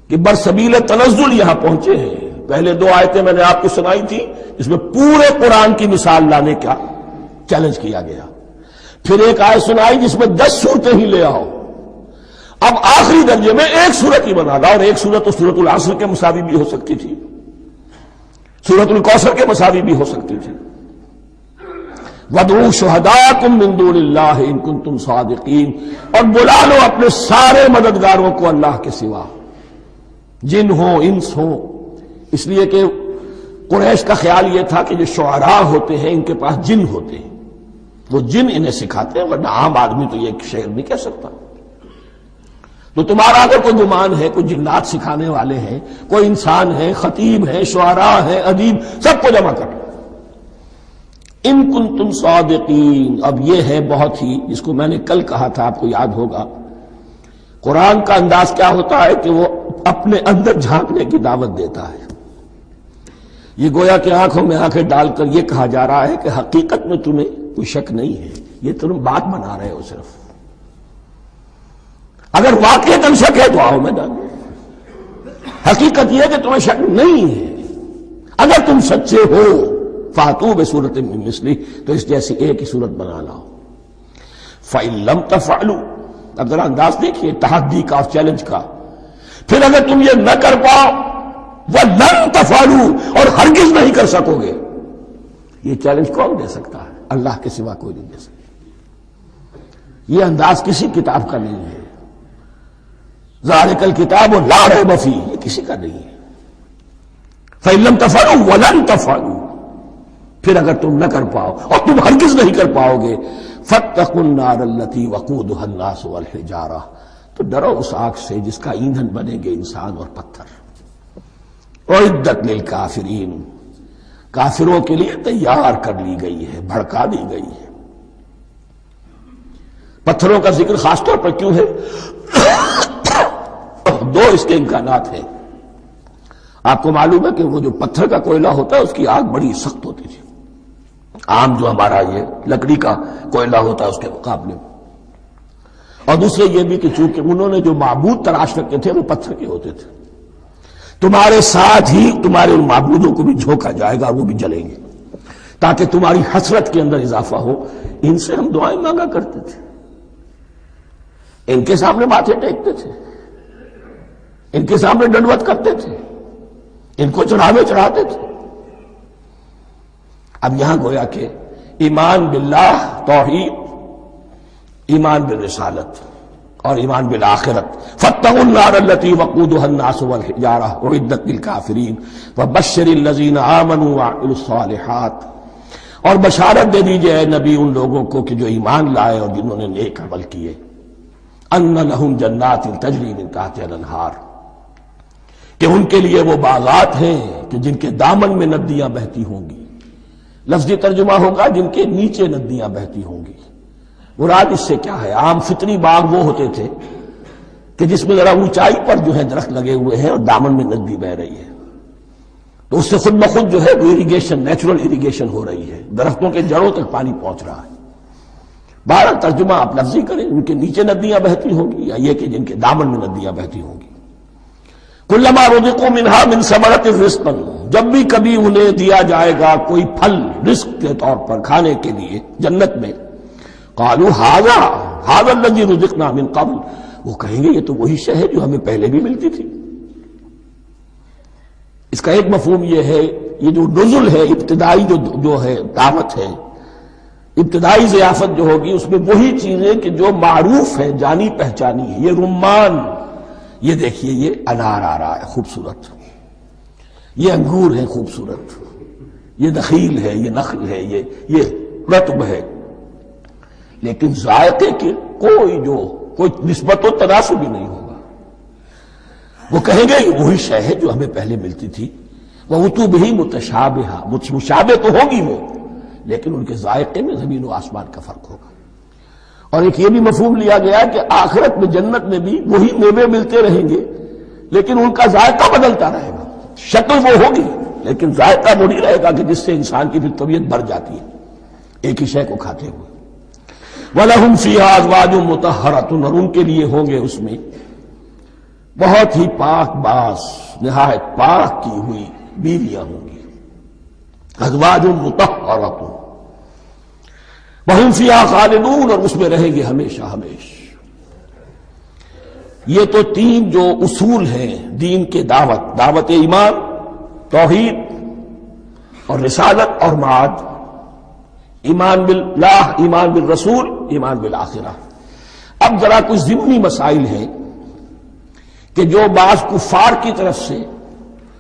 کہ برسبیل تنزل یہاں پہنچے ہیں۔ پہلے 2 آیتیں میں نے آپ کو سنائی تھی، اس میں پورے قرآن کی مثال لانے کا چیلنج کیا گیا۔ پھر ایک آیت سنائی جس میں 10 صورتیں ہی لے آؤ۔ اب آخری درجے میں ایک صورت ہی بنا لا، اور ایک صورت تو سورۃ العصر کے مساوی بھی ہو سکتی تھی، سورۃ الکوثر کے مساوی بھی ہو سکتی تھی۔ وَادْعُوا شُهَدَاءَكُم مِّن دُونِ اللَّهِ إِن كُنتُمْ صَادِقِينَ، اور بلا لو اپنے سارے مددگاروں کو اللہ کے سوا، جن ہوں انس ہوں۔ اس لیے کہ قریش کا خیال یہ تھا کہ جو شعراء ہوتے ہیں ان کے پاس جن ہوتے ہیں، وہ جن انہیں سکھاتے ہیں، ورنہ عام آدمی تو یہ شعر نہیں کہہ سکتا۔ تو تمہارا اگر کوئی گمان ہے کوئی جنات سکھانے والے ہیں، کوئی انسان ہے، خطیب ہے، شعراء ہے، ادیب، سب کو جمع کرو۔ ان کنتم صادقین، اب یہ ہے بہت ہی، جس کو میں نے کل کہا تھا آپ کو یاد ہوگا، قرآن کا انداز کیا ہوتا ہے کہ وہ اپنے اندر جھانکنے کی دعوت دیتا ہے۔ یہ گویا کہ آنکھوں میں آنکھیں ڈال کر یہ کہا جا رہا ہے کہ حقیقت میں تمہیں کوئی شک نہیں ہے، یہ تم بات بنا رہے ہو صرف، اگر واقعتاً شک ہے تو آؤ میدان میں۔ حقیقت یہ ہے کہ تمہیں شک نہیں ہے، اگر تم سچے ہو فاتو بصورت من مثلہ، تو اس جیسی ایک ہی صورت بنا لاؤ۔ فَإِن لَمْ تَفْعَلُوا، اب ذرا انداز دیکھیے تحدی کا اور چیلنج کا، پھر اگر تم یہ نہ کر پاؤ وَلَن تَفْعَلُوا، اور ہرگز نہیں کر سکو گے، یہ چیلنج کون دے سکتا ہے؟ اللہ کے سوا کوئی نہیں دے سکتا۔ یہ انداز کسی کتاب کا نہیں ہے، ذَلِكَ الْكِتَابُ لَا رَيْبَ فِيهِ، یہ کسی کا نہیں ہے۔ فَإِن لَمْ تَفْعَلُوا وَلَن تَفْعَلُوا، پھر اگر تم نہ کر پاؤ اور تم ہرگز نہیں کر پاؤ گے، فَاتَّقُوا النَّارَ الَّتِي وَقُودُهَا النَّاسُ وَالْحِجَارَةُ، تو ڈرو اس آگ سے جس کا ایندھن بنیں گے انسان اور پتھر۔ اعدت للکافرین، کافروں کے لیے تیار کر لی گئی ہے، بھڑکا دی گئی ہے۔ پتھروں کا ذکر خاص طور پر کیوں ہے؟ 2 اس کے امکانات ہیں۔ آپ کو معلوم ہے کہ وہ جو پتھر کا کوئلہ ہوتا ہے اس کی آگ بڑی سخت ہوتی تھی، عام جو ہمارا یہ لکڑی کا کوئلہ ہوتا ہے اس کے مقابلے میں۔ اور دوسرے یہ بھی کہ چونکہ انہوں نے جو معبود تراش رکھے تھے وہ پتھر کے ہوتے تھے، تمہارے ساتھ ہی تمہارے ان معبودوں کو بھی جھونکا جائے گا، وہ بھی جلیں گے، تاکہ تمہاری حسرت کے اندر اضافہ ہو۔ ان سے ہم دعائیں مانگا کرتے تھے، ان کے سامنے ماتھے ٹیکتے تھے، ان کے سامنے ڈنڈوت کرتے تھے، ان کو چڑھاوے چڑھاتے تھے۔ اب یہاں گویا کہ ایمان باللہ، توحید، ایمان بالرسالت اور ایمان بالآخرت، فاتقوا النار التي وقودها الناس والحجارة اعدت للكافرین وبشر الذین آمنوا وعملوا الصالحات، اور بشارت دے دیجئے اے نبی ان لوگوں کو کہ جو ایمان لائے اور جنہوں نے نیک عمل کیے، ان لهم جنات تجری من تحتها الانہار، کہ ان کے لیے وہ باغات ہیں کہ جن کے دامن میں ندیاں بہتی ہوں گی۔ لفظی ترجمہ ہوگا جن کے نیچے ندیاں بہتی ہوں گی۔ مراد اس سے کیا ہے؟ عام فطری باغ وہ ہوتے تھے کہ جس میں ذرا اونچائی پر جو ہے درخت لگے ہوئے ہیں اور دامن میں ندی بہ رہی ہے، تو اس سے خود بخود جو ہے وہ اریگیشن، نیچرل اریگیشن ہو رہی ہے، درختوں کے جڑوں تک پانی پہنچ رہا ہے۔ بہرحال ترجمہ آپ لفظی کریں، ان کے نیچے ندیاں بہتی ہوں گی، یا یہ کہ جن کے دامن میں ندیاں بہتی ہوں گی۔ کلما رزقوا منها من ثمرۃ رزقا، جب بھی کبھی انہیں دیا جائے گا کوئی پھل رزق کے طور پر کھانے کے لیے جنت میں، قالوا هذا الذي رزقنا من قبل، وہ کہیں گے یہ تو وہی شے ہے جو ہمیں پہلے بھی ملتی تھی۔ اس کا ایک مفہوم یہ ہے، یہ جو نزل ہے، ابتدائی جو ہے دعوت ہے، ابتدائی ضیافت جو ہوگی اس میں وہی چیزیں کہ جو معروف ہے، جانی پہچانی ہے۔ یہ رمان، یہ دیکھیے یہ انار آ رہا ہے خوبصورت، یہ انگور ہے خوبصورت، یہ نخیل ہے، یہ نخل ہے، یہ رطب ہے، لیکن ذائقے کی کوئی نسبت و تناسب بھی نہیں ہوگا۔ وہ کہیں گے یہ وہی شے ہے جو ہمیں پہلے ملتی تھی، وَأُتُوا بِهِ مُتَشَابِهًا، مشابہ تو ہوگی وہ، لیکن ان کے ذائقے میں زمین و آسمان کا فرق ہوگا۔ اور ایک یہ بھی مفہوم لیا گیا کہ آخرت میں جنت میں بھی وہی میوے ملتے رہیں گے، لیکن ان کا ذائقہ بدلتا رہے گا۔ شکل وہ ہوگی لیکن ذائقہ وہی رہے گا کہ جس سے انسان کی پھر طبیعت بھر جاتی ہے ایک ہی شے کو کھاتے ہوئے۔ وَلَهُمْ فِيهَا أَزْوَاجٌ مُطَهَّرَةٌ، اور ان کے لیے ہوں گے اس میں بہت ہی پاک باز، نہایت پاک کی ہوئی بیویاں ہوں گی. ازواج مطہرۃ وہم فیہا خالدون، اور اس میں رہیں گے ہمیشہ ہمیشہ. یہ تو تین جو اصول ہیں دین کے دعوت ایمان، توحید اور رسالت اور معاد، ایمان باللہ، ایمان بالرسول، ایمان بالآخرہ. اب ذرا کچھ ضمنی مسائل ہیں کہ جو بعض کفار کی طرف سے،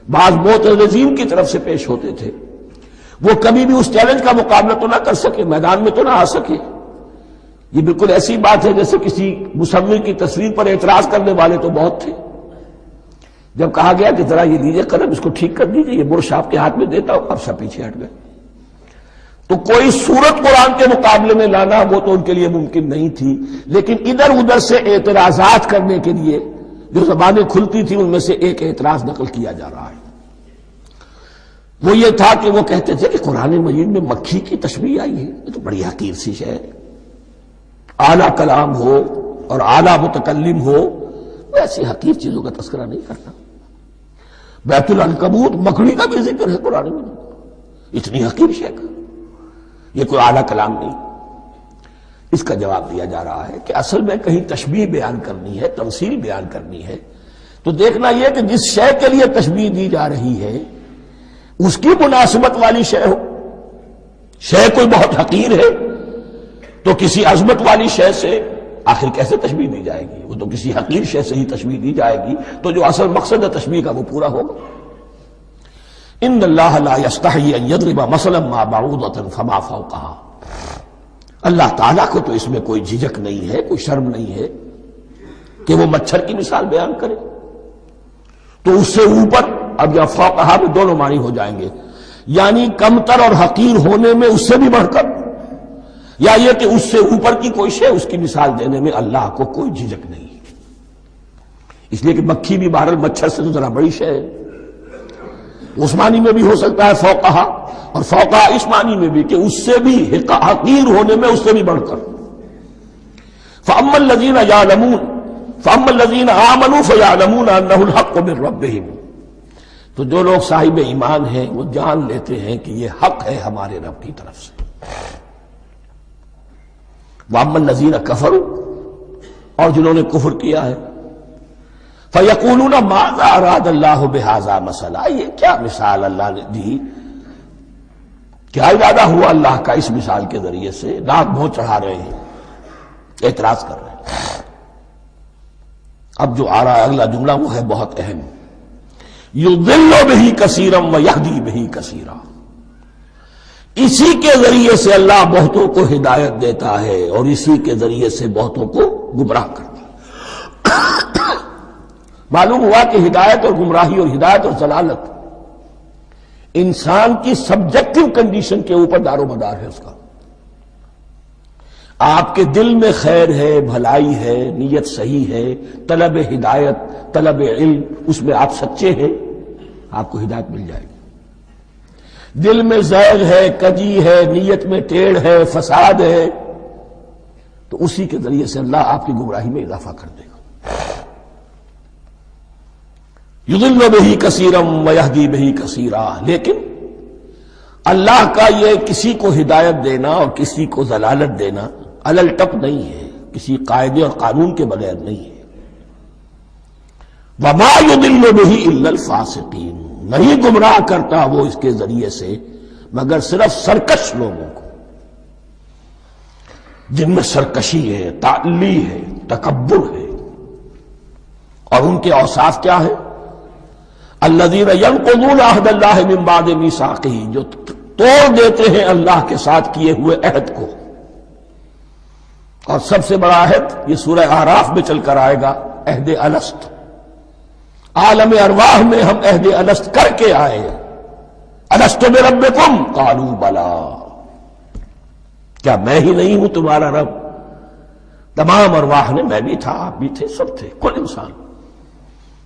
بعض معتزلین کی طرف سے پیش ہوتے تھے، وہ کبھی بھی اس چیلنج کا مقابلہ تو نہ کر سکے، میدان میں تو نہ آ سکے. یہ بالکل ایسی بات ہے جیسے کسی مصور کی تصویر پر اعتراض کرنے والے تو بہت تھے. جب کہا گیا کہ ذرا یہ لیجیے قلم، اس کو ٹھیک کر دیجیے، یہ برش آپ کے ہاتھ میں دیتا ہوں، اب سب پیچھے ہٹ گئے. تو کوئی صورت قرآن کے مقابلے میں لانا وہ تو ان کے لیے ممکن نہیں تھی، لیکن ادھر ادھر سے اعتراضات کرنے کے لیے جو زبانیں کھلتی تھی ان میں سے ایک اعتراض نقل کیا جا رہا ہے. وہ یہ تھا کہ وہ کہتے تھے کہ قرآن مجید میں مکھی کی تشبیہ آئی ہے، یہ تو بڑی حقیر سی شے ہے. اعلیٰ کلام ہو اور اعلیٰ متکلم ہو، وہ ایسی حقیر چیزوں کا تذکرہ نہیں کرتا. بیت العنکبوت، مکڑی کا بھی ذکر ہے قرآن مجید، اتنی حقیر شے کا، یہ کوئی اعلیٰ کلام نہیں. اس کا جواب دیا جا رہا ہے کہ اصل میں کہیں تشبیہ بیان کرنی ہے، تمثیل بیان کرنی ہے، تو دیکھنا یہ کہ جس شے کے لیے تشبیہ دی جا رہی ہے اس کی مناسبت والی شے ہو. شے کوئی بہت حقیر ہے تو کسی عظمت والی شے سے آخر کیسے تشبیہ دی جائے گی؟ وہ تو کسی حقیر شے سے ہی تشبیہ دی جائے گی، تو جو اصل مقصد ہے تشبیہ کا وہ پورا ہوگا. ان اللہ لا یستحیی ان یضرب مثلا ما بعوضۃ فما فوقها، اللہ تعالیٰ کو تو اس میں کوئی جھجک نہیں ہے، کوئی شرم نہیں ہے کہ وہ مچھر کی مثال بیان کرے. تو اس سے اوپر، اب یا فوقہا میں دونوں معنی ہو جائیں گے، یعنی کمتر اور حقیر ہونے میں اس سے بھی بڑھ کر، یا یہ کہ اس سے اوپر کی کوئی شے، اس کی مثال دینے میں اللہ کو کوئی جھجک نہیں. اس لیے کہ مکھی بھی بہرحال مچھر سے تو ذرا بڑی شے ہے. اس معنی میں بھی ہو سکتا ہے فوقہا، اور فوقہا اس معنی میں بھی کہ اس سے بھی حقیر ہونے میں اس سے بھی بڑھ کر. فَأَمَّا الَّذِينَ آمَنُوا فَيَعْلَمُونَ أَنَّهُ الْحَقُّ مِنْ رَبِّهِمْ، تو جو لوگ صاحب ایمان ہیں وہ جان لیتے ہیں کہ یہ حق ہے ہمارے رب کی طرف سے. وَأَمَّا الَّذِينَ كَفَرُوا، اور جنہوں نے کفر کیا ہے، فَيَقُولُونَ مَاذَا أَرَادَ اللَّهُ بِهَذَا مَثَلًا، یہ کیا مثال اللہ نے دی، کیا ارادہ ہوا اللہ کا اس مثال کے ذریعے سے. ناک منہ چڑھا رہے ہیں، اعتراض کر رہے ہیں. اب جو آ رہا ہے اگلا جملہ وہ ہے بہت اہم، یضل بہ کثیرا ویہدی بہ کثیرا، اسی کے ذریعے سے اللہ بہتوں کو ہدایت دیتا ہے اور اسی کے ذریعے سے بہتوں کو گمراہ کرتا ہے. معلوم ہوا کہ ہدایت اور گمراہی اور ہدایت اور ضلالت انسان کی سبجیکٹو کنڈیشن کے اوپر دار و مدار ہے. اس کا آپ کے دل میں خیر ہے، بھلائی ہے، نیت صحیح ہے، طلب ہدایت، طلب علم، اس میں آپ سچے ہیں، آپ کو ہدایت مل جائے گی. دل میں زیغ ہے، کجی ہے، نیت میں ٹیڑھ ہے، فساد ہے، تو اسی کے ذریعے سے اللہ آپ کی گمراہی میں اضافہ کر دے گا. یضل بہ کثیرا ویہدی بہ کثیرا، لیکن اللہ کا یہ کسی کو ہدایت دینا اور کسی کو ضلالت دینا علل ٹپ نہیں ہے، کسی قاعدے اور قانون کے بغیر نہیں ہے. وما یضل بہ الا الفاسقین، نہیں گمراہ کرتا وہ اس کے ذریعے سے مگر صرف سرکش لوگوں کو، جن میں سرکشی ہے، تعلی ہے، تکبر ہے. اور ان کے اوصاف کیا ہے؟ الذین ینقضون عہد اللہ من بعد میثاقہ، جو توڑ دیتے ہیں اللہ کے ساتھ کیے ہوئے عہد کو. اور سب سے بڑا عہد یہ سورہ اعراف میں چل کر آئے گا، عہد الست. عالم ارواح میں ہم عہد الست کر کے آئے. الست بربکم قالوا بلی، کیا میں ہی نہیں ہوں تمہارا رب؟ تمام ارواح نے، میں بھی تھا، آپ بھی تھے، سب تھے، کل انسان،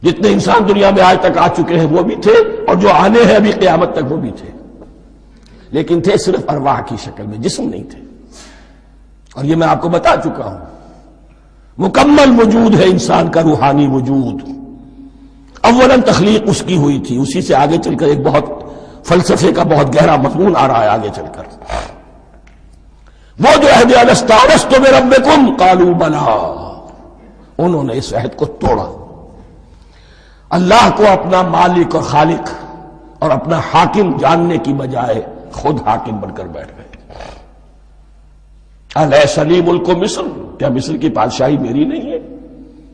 جتنے انسان دنیا میں آج تک آ چکے ہیں وہ بھی تھے، اور جو آنے ہیں ابھی قیامت تک وہ بھی تھے، لیکن تھے صرف ارواح کی شکل میں، جسم نہیں تھے. اور یہ میں آپ کو بتا چکا ہوں، مکمل وجود ہے انسان کا روحانی وجود. اولاً تخلیق اس کی ہوئی تھی، اسی سے آگے چل کر ایک بہت فلسفے کا بہت گہرا مضمون آ رہا ہے آگے چل کر. وہ جو عہد الست بربکم قالوا بلا، انہوں نے اس عہد کو توڑا، اللہ کو اپنا مالک اور خالق اور اپنا حاکم جاننے کی بجائے خود حاکم بن کر بیٹھ گئے. الیس لی ملک مصر، کیا مصر کی بادشاہی میری نہیں ہے؟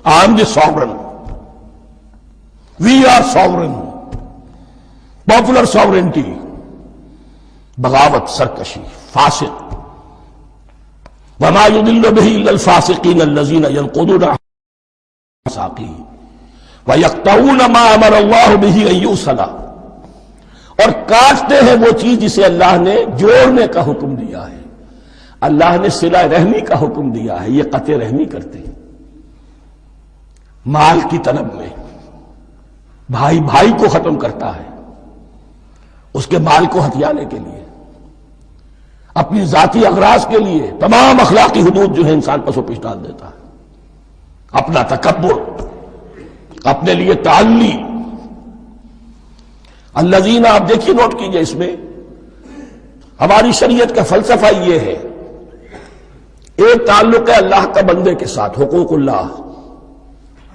I am the sovereign, we are sovereign, popular sovereignty. بغاوت، سرکشی، فاسق. وما يضل به الا الفاسقين الذين ينقضون ميثاقه ويقطعون ما امر الله به ان يوصل، اور کاٹتے ہیں وہ چیز جسے اللہ نے جوڑنے کا حکم دیا ہے. اللہ نے صلہ رحمی کا حکم دیا ہے، یہ قطع رحمی کرتے ہیں. مال کی طلب میں بھائی بھائی کو ختم کرتا ہے اس کے مال کو ہتھیانے کے لیے، اپنی ذاتی اغراض کے لیے تمام اخلاقی حدود جو ہے انسان پر سو پیش ڈال دیتا ہے. اپنا تکبر، اپنے لیے تعلی. الذین، آپ دیکھیے نوٹ کیجئے، اس میں ہماری شریعت کا فلسفہ یہ ہے، ایک تعلق ہے اللہ کا بندے کے ساتھ، حقوق اللہ،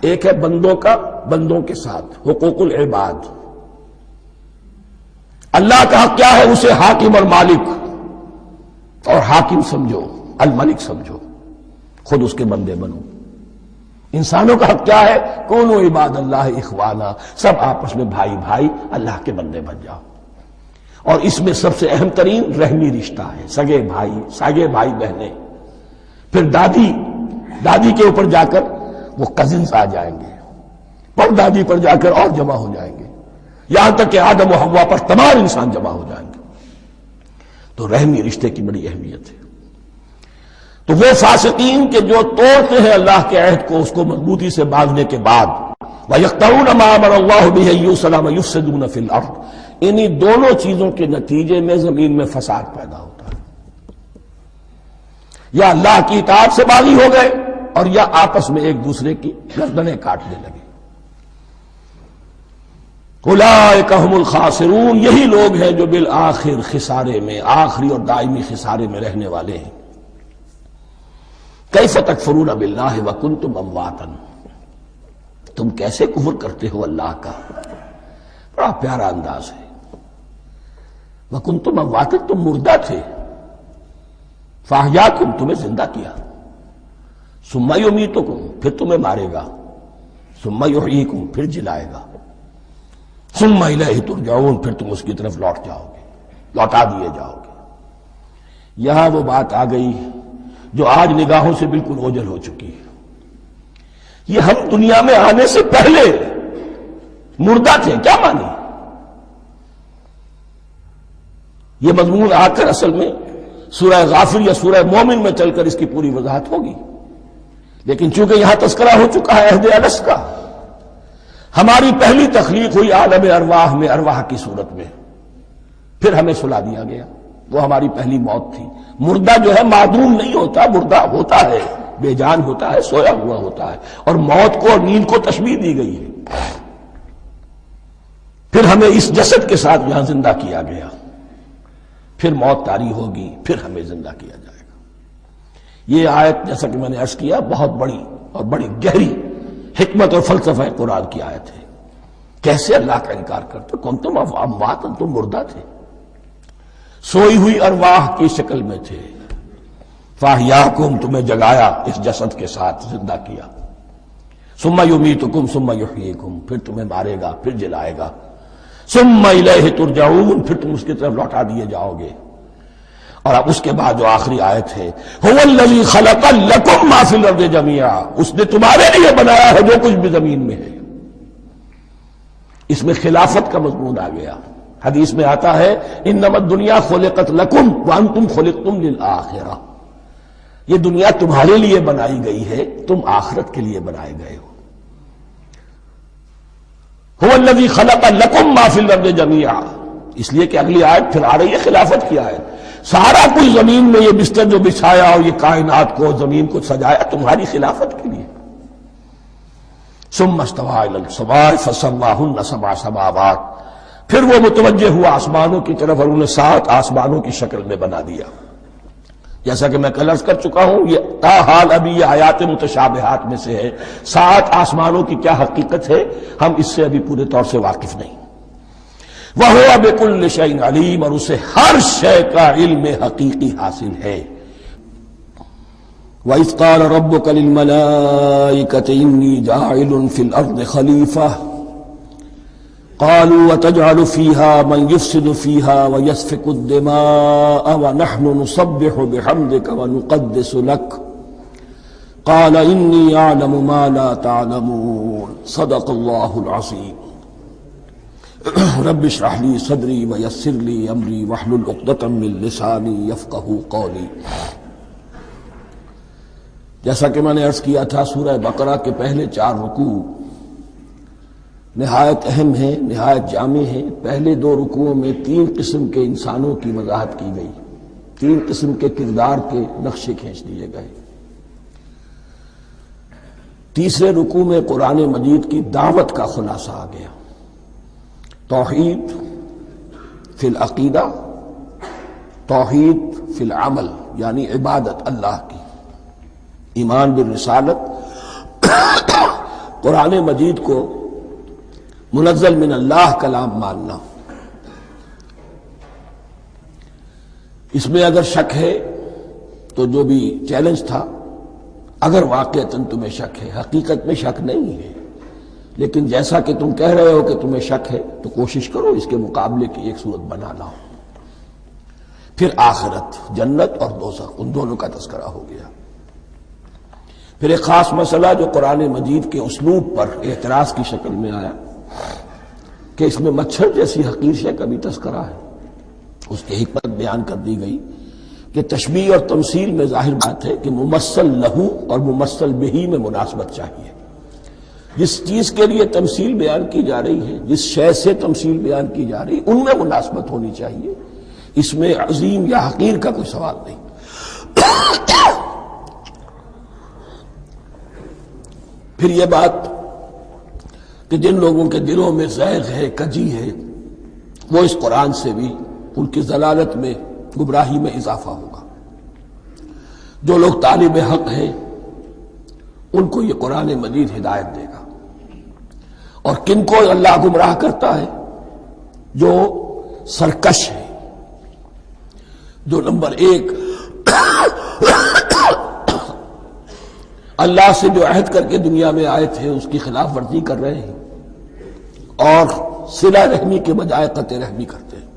ایک ہے بندوں کا بندوں کے ساتھ، حقوق العباد. اللہ کا حق کیا ہے؟ اسے حاکم اور مالک، اور حاکم سمجھو، الملک سمجھو، خود اس کے بندے بنو. انسانوں کا حق کیا ہے؟ کونوا عباد اللہ اخوانا، سب آپس میں بھائی بھائی اللہ کے بندے بن جاؤ. اور اس میں سب سے اہم ترین رحمی رشتہ ہے، سگے بھائی بہنیں. پھر دادی کے اوپر جا کر وہ کزنز آ جائیں گے، پر دادی پر جا کر اور جمع ہو جائیں گے، یہاں تک کہ آدم و حوا پر تمام انسان جمع ہو جائیں گے. تو رحمی رشتے کی بڑی اہمیت ہے. تو وہ فاسقین کے جو توڑتے ہیں اللہ کے عہد کو، اس کو مضبوطی سے باندھنے کے بعد، وَيَقْطَعُونَ مَا أَمَرَ اللَّهُ بِهِ أَن يُوصَلَ وَيُفْسِدُونَ فِي الْأَرْضِ، انہی دونوں چیزوں کے نتیجے میں زمین میں فساد پیدا ہوتا ہے. یا اللہ کی اطاعت سے باغی ہو گئے، اور یا آپس میں ایک دوسرے کی گردنیں کاٹنے لگے. اولئک هم الخاسرون، یہی لوگ ہیں جو بالآخر خسارے میں، آخری اور دائمی خسارے میں رہنے والے ہیں. کیف تکفرون باللہ وکنتم امواتا، تم کیسے کفر کرتے ہو اللہ کا؟ بڑا پیارا انداز ہے. وکنتم امواتا، تم مردہ تھے، فاحیاکم، تمہیں زندہ کیا، ثم یمیتکم، پھر تمہیں مارے گا، ثم یحییکم، پھر جلائے گا، ثم الیہ ترجعون، پھر تم اس کی طرف لوٹ جاؤ گے، لوٹا دیے جاؤ گے. یہاں وہ بات آ گئی جو آج نگاہوں سے بالکل اوجھل ہو چکی ہے. یہ ہم دنیا میں آنے سے پہلے مردہ تھے، کیا مانی؟ یہ مضمون آ کر اصل میں سورہ غافر یا سورہ مومن میں چل کر اس کی پوری وضاحت ہوگی. لیکن چونکہ یہاں تذکرہ ہو چکا ہے عہد الست کا، ہماری پہلی تخلیق ہوئی عالم ارواح میں، ارواح کی صورت میں، پھر ہمیں سلا دیا گیا. وہ ہماری پہلی موت تھی. مردہ جو ہے معدوم نہیں ہوتا، مردہ ہوتا ہے، بے جان ہوتا ہے، سویا ہوا ہوتا ہے. اور موت کو اور نیند کو تشبیہ دی گئی ہے. پھر ہمیں اس جسد کے ساتھ یہاں زندہ کیا گیا، پھر موت طاری ہوگی، پھر ہمیں زندہ کیا جائے گا. یہ آیت جیسا کہ میں نے عرض کیا بہت بڑی اور بڑی گہری حکمت اور فلسفہ قرآن کی آیت ہے. کیسے اللہ کا انکار کرتے؟ کنتم اموات، تم مردہ تھے، سوئی ہوئی ارواح کی شکل میں تھے. فاحیاکم، تمہیں جگایا اس جسد کے ساتھ، زندہ کیا. ثم یمیتکم ثم یحییکم، پھر تمہیں مارے گا، پھر جلائے گا. ثم الیہ ترجعون، پھر تم اس کی طرف لوٹا دیے جاؤ گے. اور اب اس کے بعد جو آخری آیت ہے، هو الذی خلق لکم ما فی الارض جمیعا، اس نے تمہارے لیے بنایا ہے جو کچھ بھی زمین میں ہے. اس میں خلافت کا مضمون آ گیا. حدیث میں آتا ہے انما الدنیا خلقت لکم وانتم خلقتم للآخرہ، یہ دنیا تمہارے لیے بنائی گئی ہے، تم آخرت کے لیے بنائے گئے ہو. هو الذی خلق لکم ما فی الارض جمیعا، اس لیے کہ اگلی آیت پھر آ رہی ہے خلافت کی آیت. سارا کچھ زمین میں یہ بستر جو بچھایا اور یہ کائنات کو زمین کو سجایا تمہاری خلافت کے لیے. ثم استوى الى السماء فسواهن سبع سماوات، پھر وہ متوجہ ہوا آسمانوں کی طرف اور انہیں 7 آسمانوں کی شکل میں بنا دیا. جیسا کہ میں کل عرض کر چکا ہوں، یہ تاحال ابھی یہ آیات متشابہات میں سے ہے. 7 آسمانوں کی کیا حقیقت ہے ہم اس سے ابھی پورے طور سے واقف نہیں. وَهُوَ بِكُلِّ شَيْءٍ عَلِيمٌ، اور اسے ہر شے کا علم حقیقی حاصل ہے. وَإِذْ قَالَ رَبُّكَ لِلْمَلَائِكَةِ إِنِّي جَاعِلٌ فِي الْأَرْضِ خَلِيفَةً قالوا وتجعل فيها من يفسد فيها ويسفك الدماء ونحن نسبح بحمدك ونقدس لك قال إني أعلم ما لا تعلمون صدق الله العظيم. رب اشرح لي صدري ويسر لي أمري واحلل عقدة من لساني يفقهوا قولي. جیسا کہ میں نے عرض کیا تھا، سورہ بقرہ کے پہلے 4 رکوع نہایت اہم ہیں، نہایت جامع ہیں. پہلے 2 رکوعوں میں 3 قسم کے انسانوں کی وضاحت کی گئی، 3 قسم کے کردار کے نقشے کھینچ دیے گئے. تیسرے رکوع میں قرآن مجید کی دعوت کا خلاصہ آ گیا. توحید فی العقیدہ، توحید فی العمل، یعنی عبادت اللہ کی، ایمان بالرسالت، قرآن مجید کو منزل من اللہ کلام ماننا. اس میں اگر شک ہے تو جو بھی چیلنج تھا، اگر واقعتاً تمہیں شک ہے، حقیقت میں شک نہیں ہے، لیکن جیسا کہ تم کہہ رہے ہو کہ تمہیں شک ہے تو کوشش کرو اس کے مقابلے کی ایک صورت بنا لاؤ. پھر آخرت، جنت اور دوزخ، ان دونوں کا تذکرہ ہو گیا. پھر ایک خاص مسئلہ جو قرآن مجید کے اسلوب پر اعتراض کی شکل میں آیا کہ اس میں مچھر جیسی حقیر شے کا بھی تذکرہ ہے. اس کی حکمت بیان کر دی گئی کہ تشبیہ اور تمثیل میں ظاہر بات ہے کہ ممثل لہو اور ممثل بہی میں مناسبت چاہیے. جس چیز کے لیے تمثیل بیان کی جا رہی ہے، جس شے سے تمثیل بیان کی جا رہی ہے، ان میں مناسبت ہونی چاہیے. اس میں عظیم یا حقیر کا کوئی سوال نہیں. پھر یہ بات کہ جن لوگوں کے دلوں میں زیغ ہے، کجی ہے، وہ اس قرآن سے بھی ان کی ضلالت میں، گمراہی میں اضافہ ہوگا. جو لوگ طالب حق ہیں ان کو یہ قرآن مجید ہدایت دے گا. اور کن کو اللہ گمراہ کرتا ہے؟ جو سرکش ہے، جو نمبر 1 اللہ سے جو عہد کر کے دنیا میں آئے تھے اس کی خلاف ورزی کر رہے ہیں اور صلہ رحمی کے بجائے قطع رحمی کرتے ہیں.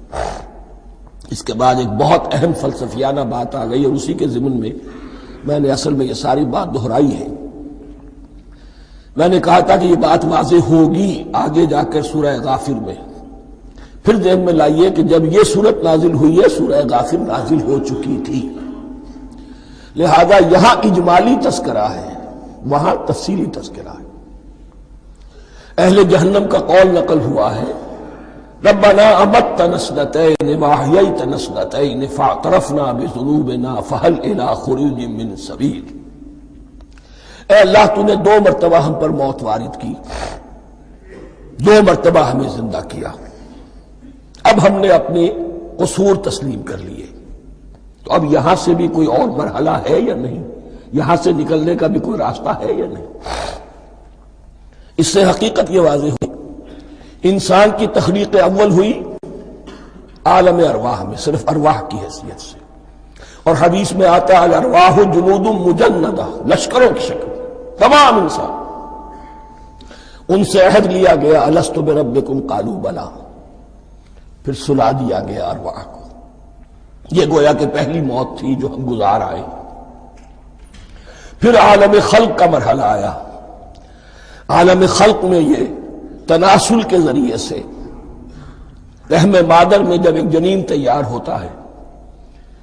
اس کے بعد ایک بہت اہم فلسفیانہ بات آ گئی اور اسی کے ضمن میں میں نے اصل میں یہ ساری بات دہرائی ہے. میں نے کہا تھا کہ یہ بات واضح ہوگی آگے جا کر سورہ غافر میں. پھر ذہن میں لائیے کہ جب یہ سورت نازل ہوئی ہے سورہ غافر نازل ہو چکی تھی، لہذا یہاں اجمالی تذکرہ ہے، وہاں تفصیلی تذکرہ ہے. اہل جہنم کا قول نقل ہوا ہے، ربنا امتنا اثنتین واحییتنا اثنتین فاعترفنا بذنوبنا فهل الى خروج من سبیل. اے اللہ تو نے 2 مرتبہ ہم پر موت وارد کی، 2 مرتبہ ہمیں زندہ کیا، اب ہم نے اپنے قصور تسلیم کر لیے، تو اب یہاں سے بھی کوئی اور مرحلہ ہے یا نہیں؟ یہاں سے نکلنے کا بھی کوئی راستہ ہے یا نہیں؟ اس سے حقیقت یہ واضح ہوئی، انسان کی تخلیق اول ہوئی عالم ارواح میں، صرف ارواح کی حیثیت سے. اور حدیث میں آتا ہے الارواح جنود مجندہ، لشکروں کی شکل، تمام انسان. ان سے عہد لیا گیا الست بربکم قالوا بلی، پھر سلا دیا گیا ارواح کو. یہ گویا کہ پہلی موت تھی جو ہم گزار آئے. پھر عالم خلق کا مرحلہ آیا. عالم خلق میں یہ تناسل کے ذریعے سے رحم مادر میں جب ایک جنین تیار ہوتا ہے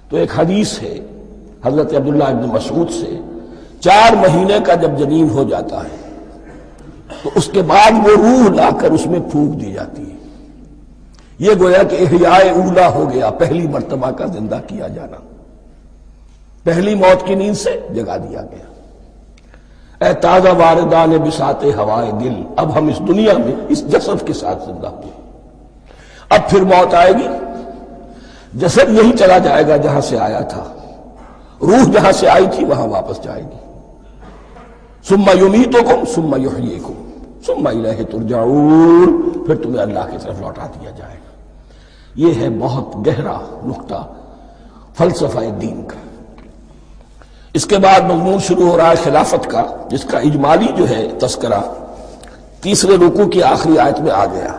تو ایک حدیث ہے حضرت عبداللہ ابن مسعود سے، 4 مہینے کا جب جنین ہو جاتا ہے تو اس کے بعد وہ روح لا کر اس میں پھونک دی جاتی ہے. یہ گویا کہ احیاء اولا ہو گیا، پہلی مرتبہ کا زندہ کیا جانا، پہلی موت کی نیند سے جگا دیا گیا۔ اے تازہ واردان بساط ہوائے دل، اب ہم اس دنیا میں اس جسد کے ساتھ زندہ ہوئے، اب پھر موت آئے گی، جسد یہی چلا جائے گا جہاں سے آیا تھا، روح جہاں سے آئی تھی وہاں واپس جائے گی۔ ثم یمیتکم ثم یحییکم ثم الیہ ترجعون، پھر تمہیں اللہ کی طرف لوٹا دیا جائے گا۔ یہ ہے بہت گہرا نقطہ فلسفہ دین کا۔ اس کے بعد مضمون شروع ہو رہا ہے خلافت کا، جس کا اجمالی جو ہے تذکرہ تیسرے رکوع کی آخری آیت میں آ گیا۔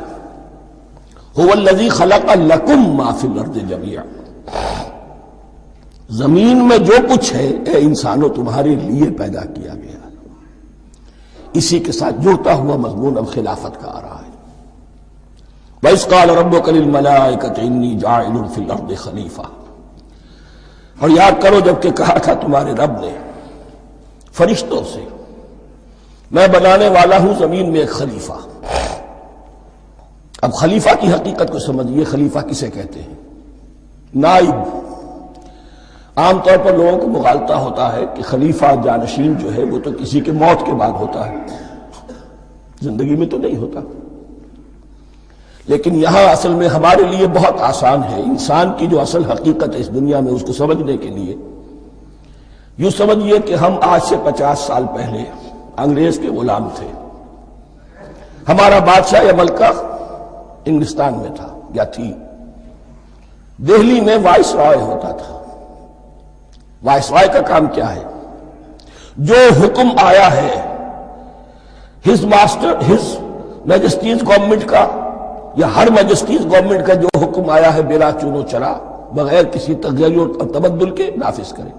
هو الذی خلق لکم ما فی الارض جمیعا، زمین میں جو کچھ ہے اے انسانوں تمہارے لیے پیدا کیا گیا۔ اسی کے ساتھ جڑتا ہوا مضمون اب خلافت کا آ رہا ہے۔ وَإِذْ قَالَ رَبُّكَ لِلْمَلَائِكَةِ إِنِّي جَاعِلٌ فِي الْأَرْضِ خَلِيفَةً، اور یاد کرو جب کہ کہا تھا تمہارے رب نے فرشتوں سے، میں بنانے والا ہوں زمین میں ایک خلیفہ۔ اب خلیفہ کی حقیقت کو سمجھیے، خلیفہ کسے کہتے ہیں؟ نائب۔ عام طور پر لوگوں کو مغالطہ ہوتا ہے کہ خلیفہ جانشین جو ہے وہ تو کسی کے موت کے بعد ہوتا ہے، زندگی میں تو نہیں ہوتا۔ لیکن یہاں اصل میں ہمارے لیے بہت آسان ہے، انسان کی جو اصل حقیقت ہے اس دنیا میں اس کو سمجھنے کے لیے یوں سمجھیے کہ ہم آج سے 50 سال پہلے انگریز کے غلام تھے، ہمارا بادشاہ یا ملکہ انگلستان میں تھا یا تھی، دہلی میں وائس رائے ہوتا تھا۔ وائس رائے کا کام کیا ہے؟ جو حکم آیا ہے ہز میجسٹیز گورنمنٹ کا یا ہر میجسٹیز گورنمنٹ کا جو حکم آیا ہے بلا چون و چرا، بغیر کسی تغیر اور تبدل کے نافذ کرے۔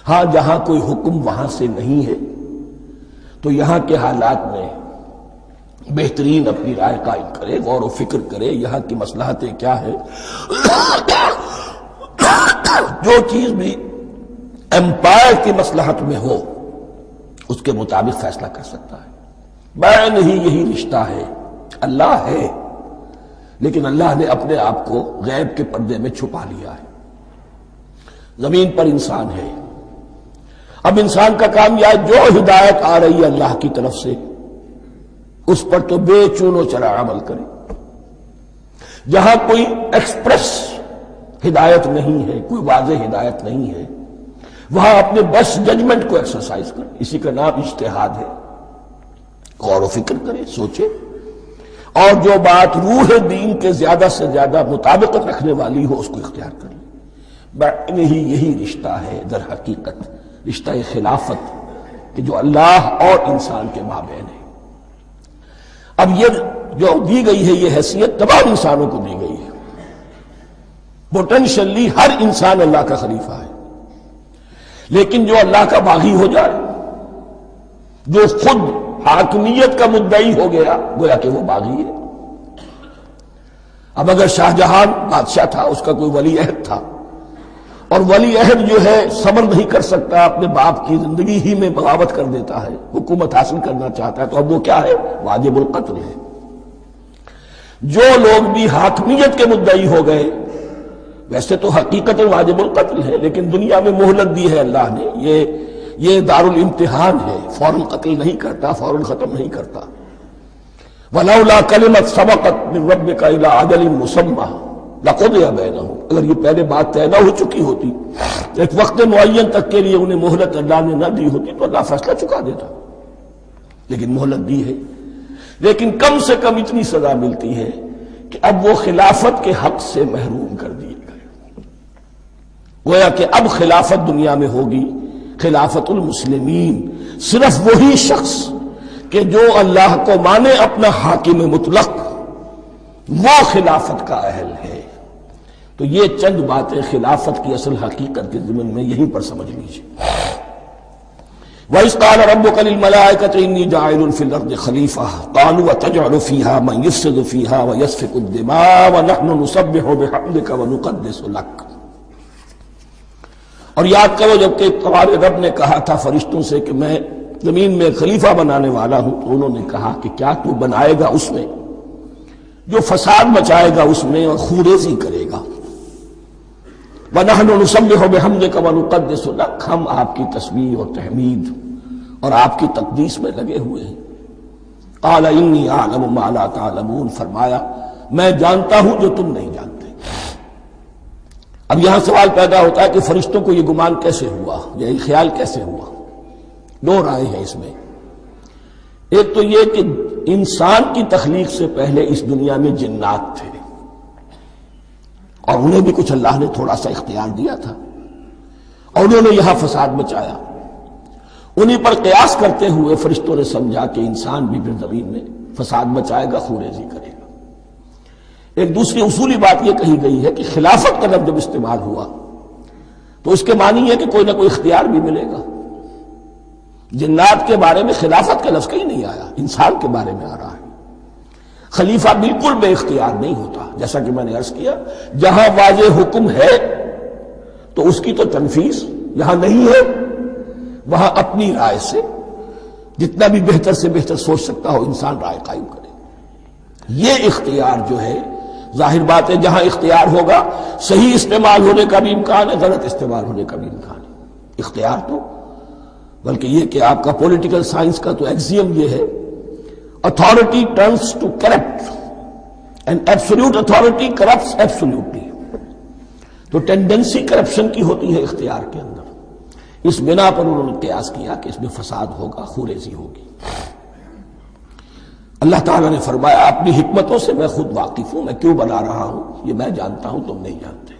ہاں جہاں کوئی حکم وہاں سے نہیں ہے تو یہاں کے حالات میں بہترین اپنی رائے قائم کرے، غور و فکر کرے، یہاں کی مصلحتیں کیا ہے، جو چیز بھی امپائر کی مصلحت میں ہو اس کے مطابق فیصلہ کر سکتا ہے۔ بین ہی یہی رشتہ ہے۔ اللہ ہے لیکن اللہ نے اپنے آپ کو غیب کے پردے میں چھپا لیا ہے۔ زمین پر انسان ہے، اب انسان کا کام یہ ہے جو ہدایت آ رہی ہے اللہ کی طرف سے اس پر تو بے چون و چرا عمل کرے۔ جہاں کوئی ایکسپریس ہدایت نہیں ہے، کوئی واضح ہدایت نہیں ہے، وہاں اپنے بیسٹ ججمنٹ کو ایکسرسائز کرے، اسی کا نام اجتہاد ہے۔ غور و فکر کرے، سوچے، اور جو بات روح دین کے زیادہ سے زیادہ مطابقت رکھنے والی ہو اس کو اختیار کر لے۔ بین ہی یہی رشتہ ہے در حقیقت، رشتہ خلافت کہ جو اللہ اور انسان کے مابین ہے۔ اب یہ جو دی گئی ہے یہ حیثیت تمام انسانوں کو دی گئی ہے، پوٹینشلی ہر انسان اللہ کا خلیفہ ہے، لیکن جو اللہ کا باغی ہو جائے، جو خود حاکمیت کا مدعی ہو گیا، گویا کہ وہ باغی ہے۔ اب اگر شاہ جہان بادشاہ تھا، اس کا کوئی ولی عہد تھا، اور ولی عہد جو ہے صبر نہیں کر سکتا، اپنے باپ کی زندگی ہی میں بغاوت کر دیتا ہے، حکومت حاصل کرنا چاہتا ہے، تو اب وہ کیا ہے؟ واجب القتل ہے۔ جو لوگ بھی حاکمیت کے مدعی ہو گئے، ویسے تو حقیقت واجب القتل ہے، لیکن دنیا میں مہلت دی ہے اللہ نے، یہ دار الامتحان ہے، فوراً قتل نہیں کرتا، فوراً ختم نہیں کرتا۔ وَلَوْلَا كَلِمَةٌ سَبَقَتْ مِن رَبِّكَ إِلَىٰ أَجَلٍ مُّسَمًّى لَقُضِيَ بَيْنَهُمْ، اگر یہ پہلے بات طے نہ ہو چکی ہوتی، ایک وقت معین تک کے لیے انہیں مہلت اللہ نے نہ دی ہوتی تو اللہ فیصلہ چکا دیتا، لیکن مہلت دی ہے۔ لیکن کم سے کم اتنی سزا ملتی ہے کہ اب وہ خلافت کے حق سے محروم کر دیے گئے۔ گویا کہ اب خلافت دنیا میں ہوگی خلافت المسلمین، صرف وہی شخص کہ جو اللہ کو مانے اپنا حاکم مطلق، وہ خلافت کا اہل ہے۔ تو یہ چند باتیں خلافت کی اصل حقیقت کے ضمن میں یہیں پر سمجھ لیجیے۔ وَإِذْ قَالَ رَبُّكَ لِلْمَلَائِكَةِ إِنِّي جَاعِلٌ فِي الْأَرْضِ خَلِيفَةً قَالُوا وَتَجْعَلُ فِيهَا مَن يُفْسِدُ فِيهَا وَيَسْفِكُ الدِّمَاءَ وَنَحْنُ نُسَبِّحُ بِحَمْدِكَ وَنُقَدِّسُ لَكَ۔ اور یاد کرو جب کہ تمہارے رب نے کہا تھا فرشتوں سے کہ میں زمین میں خلیفہ بنانے والا ہوں، تو انہوں نے کہا کہ کیا تو بنائے گا اس میں جو فساد مچائے گا اس میں اور خوریزی کرے گا. وَنَحْنُ نُسَبِّحُ بِحَمْدِكَ وَنُقَدِّسُ لَكَ، ہم آپ کی تسبیح اور تحمید اور آپ کی تقدیس میں لگے ہوئے ہیں. قَالَ إِنِّي أَعْلَمُ مَا لَا تَعْلَمُونَ، فرمایا میں جانتا ہوں جو تم نہیں جانتے. اب یہاں سوال پیدا ہوتا ہے کہ فرشتوں کو یہ گمان کیسے ہوا، یہ خیال کیسے ہوا؟ دو رائے ہیں اس میں. ایک تو یہ کہ انسان کی تخلیق سے پہلے اس دنیا میں جنات تھے اور انہیں بھی کچھ اللہ نے تھوڑا سا اختیار دیا تھا اور انہوں نے یہاں فساد مچایا. انہیں پر قیاس کرتے ہوئے فرشتوں نے سمجھا کہ انسان بھی پھر زمین میں فساد مچائے گا، خوریزی کرے گا. ایک دوسری اصولی بات یہ کہی گئی ہے کہ خلافت کا لفظ جب استعمال ہوا تو اس کے معنی ہے کہ کوئی نہ کوئی اختیار بھی ملے گا. جنات کے بارے میں خلافت کا لفظ کہیں نہیں آیا، انسان کے بارے میں آ رہا ہے. خلیفہ بالکل بے اختیار نہیں ہوتا، جیسا کہ میں نے عرض کیا جہاں واضح حکم ہے تو اس کی تو تنفیذ، یہاں نہیں ہے وہاں اپنی رائے سے جتنا بھی بہتر سے بہتر سوچ سکتا ہو انسان رائے قائم کرے. یہ اختیار جو ہے ظاہر بات ہے جہاں اختیار ہوگا صحیح استعمال ہونے کا بھی امکان ہے، غلط استعمال ہونے کا بھی امکان ہے. اختیار تو بلکہ یہ کہ آپ کا پولیٹیکل سائنس کا تو ایکسیم یہ ہے authority turns to corrupt and absolute authority corrupts absolutely. تو ٹینڈنسی کرپشن کی ہوتی ہے اختیار کے اندر. اس بنا پر انہوں نے قیاس کیا کہ اس میں فساد ہوگا، خوریزی ہوگی. اللہ تعالیٰ نے فرمایا اپنی حکمتوں سے میں خود واقف ہوں، میں کیوں بنا رہا ہوں یہ میں جانتا ہوں، تم نہیں جانتے.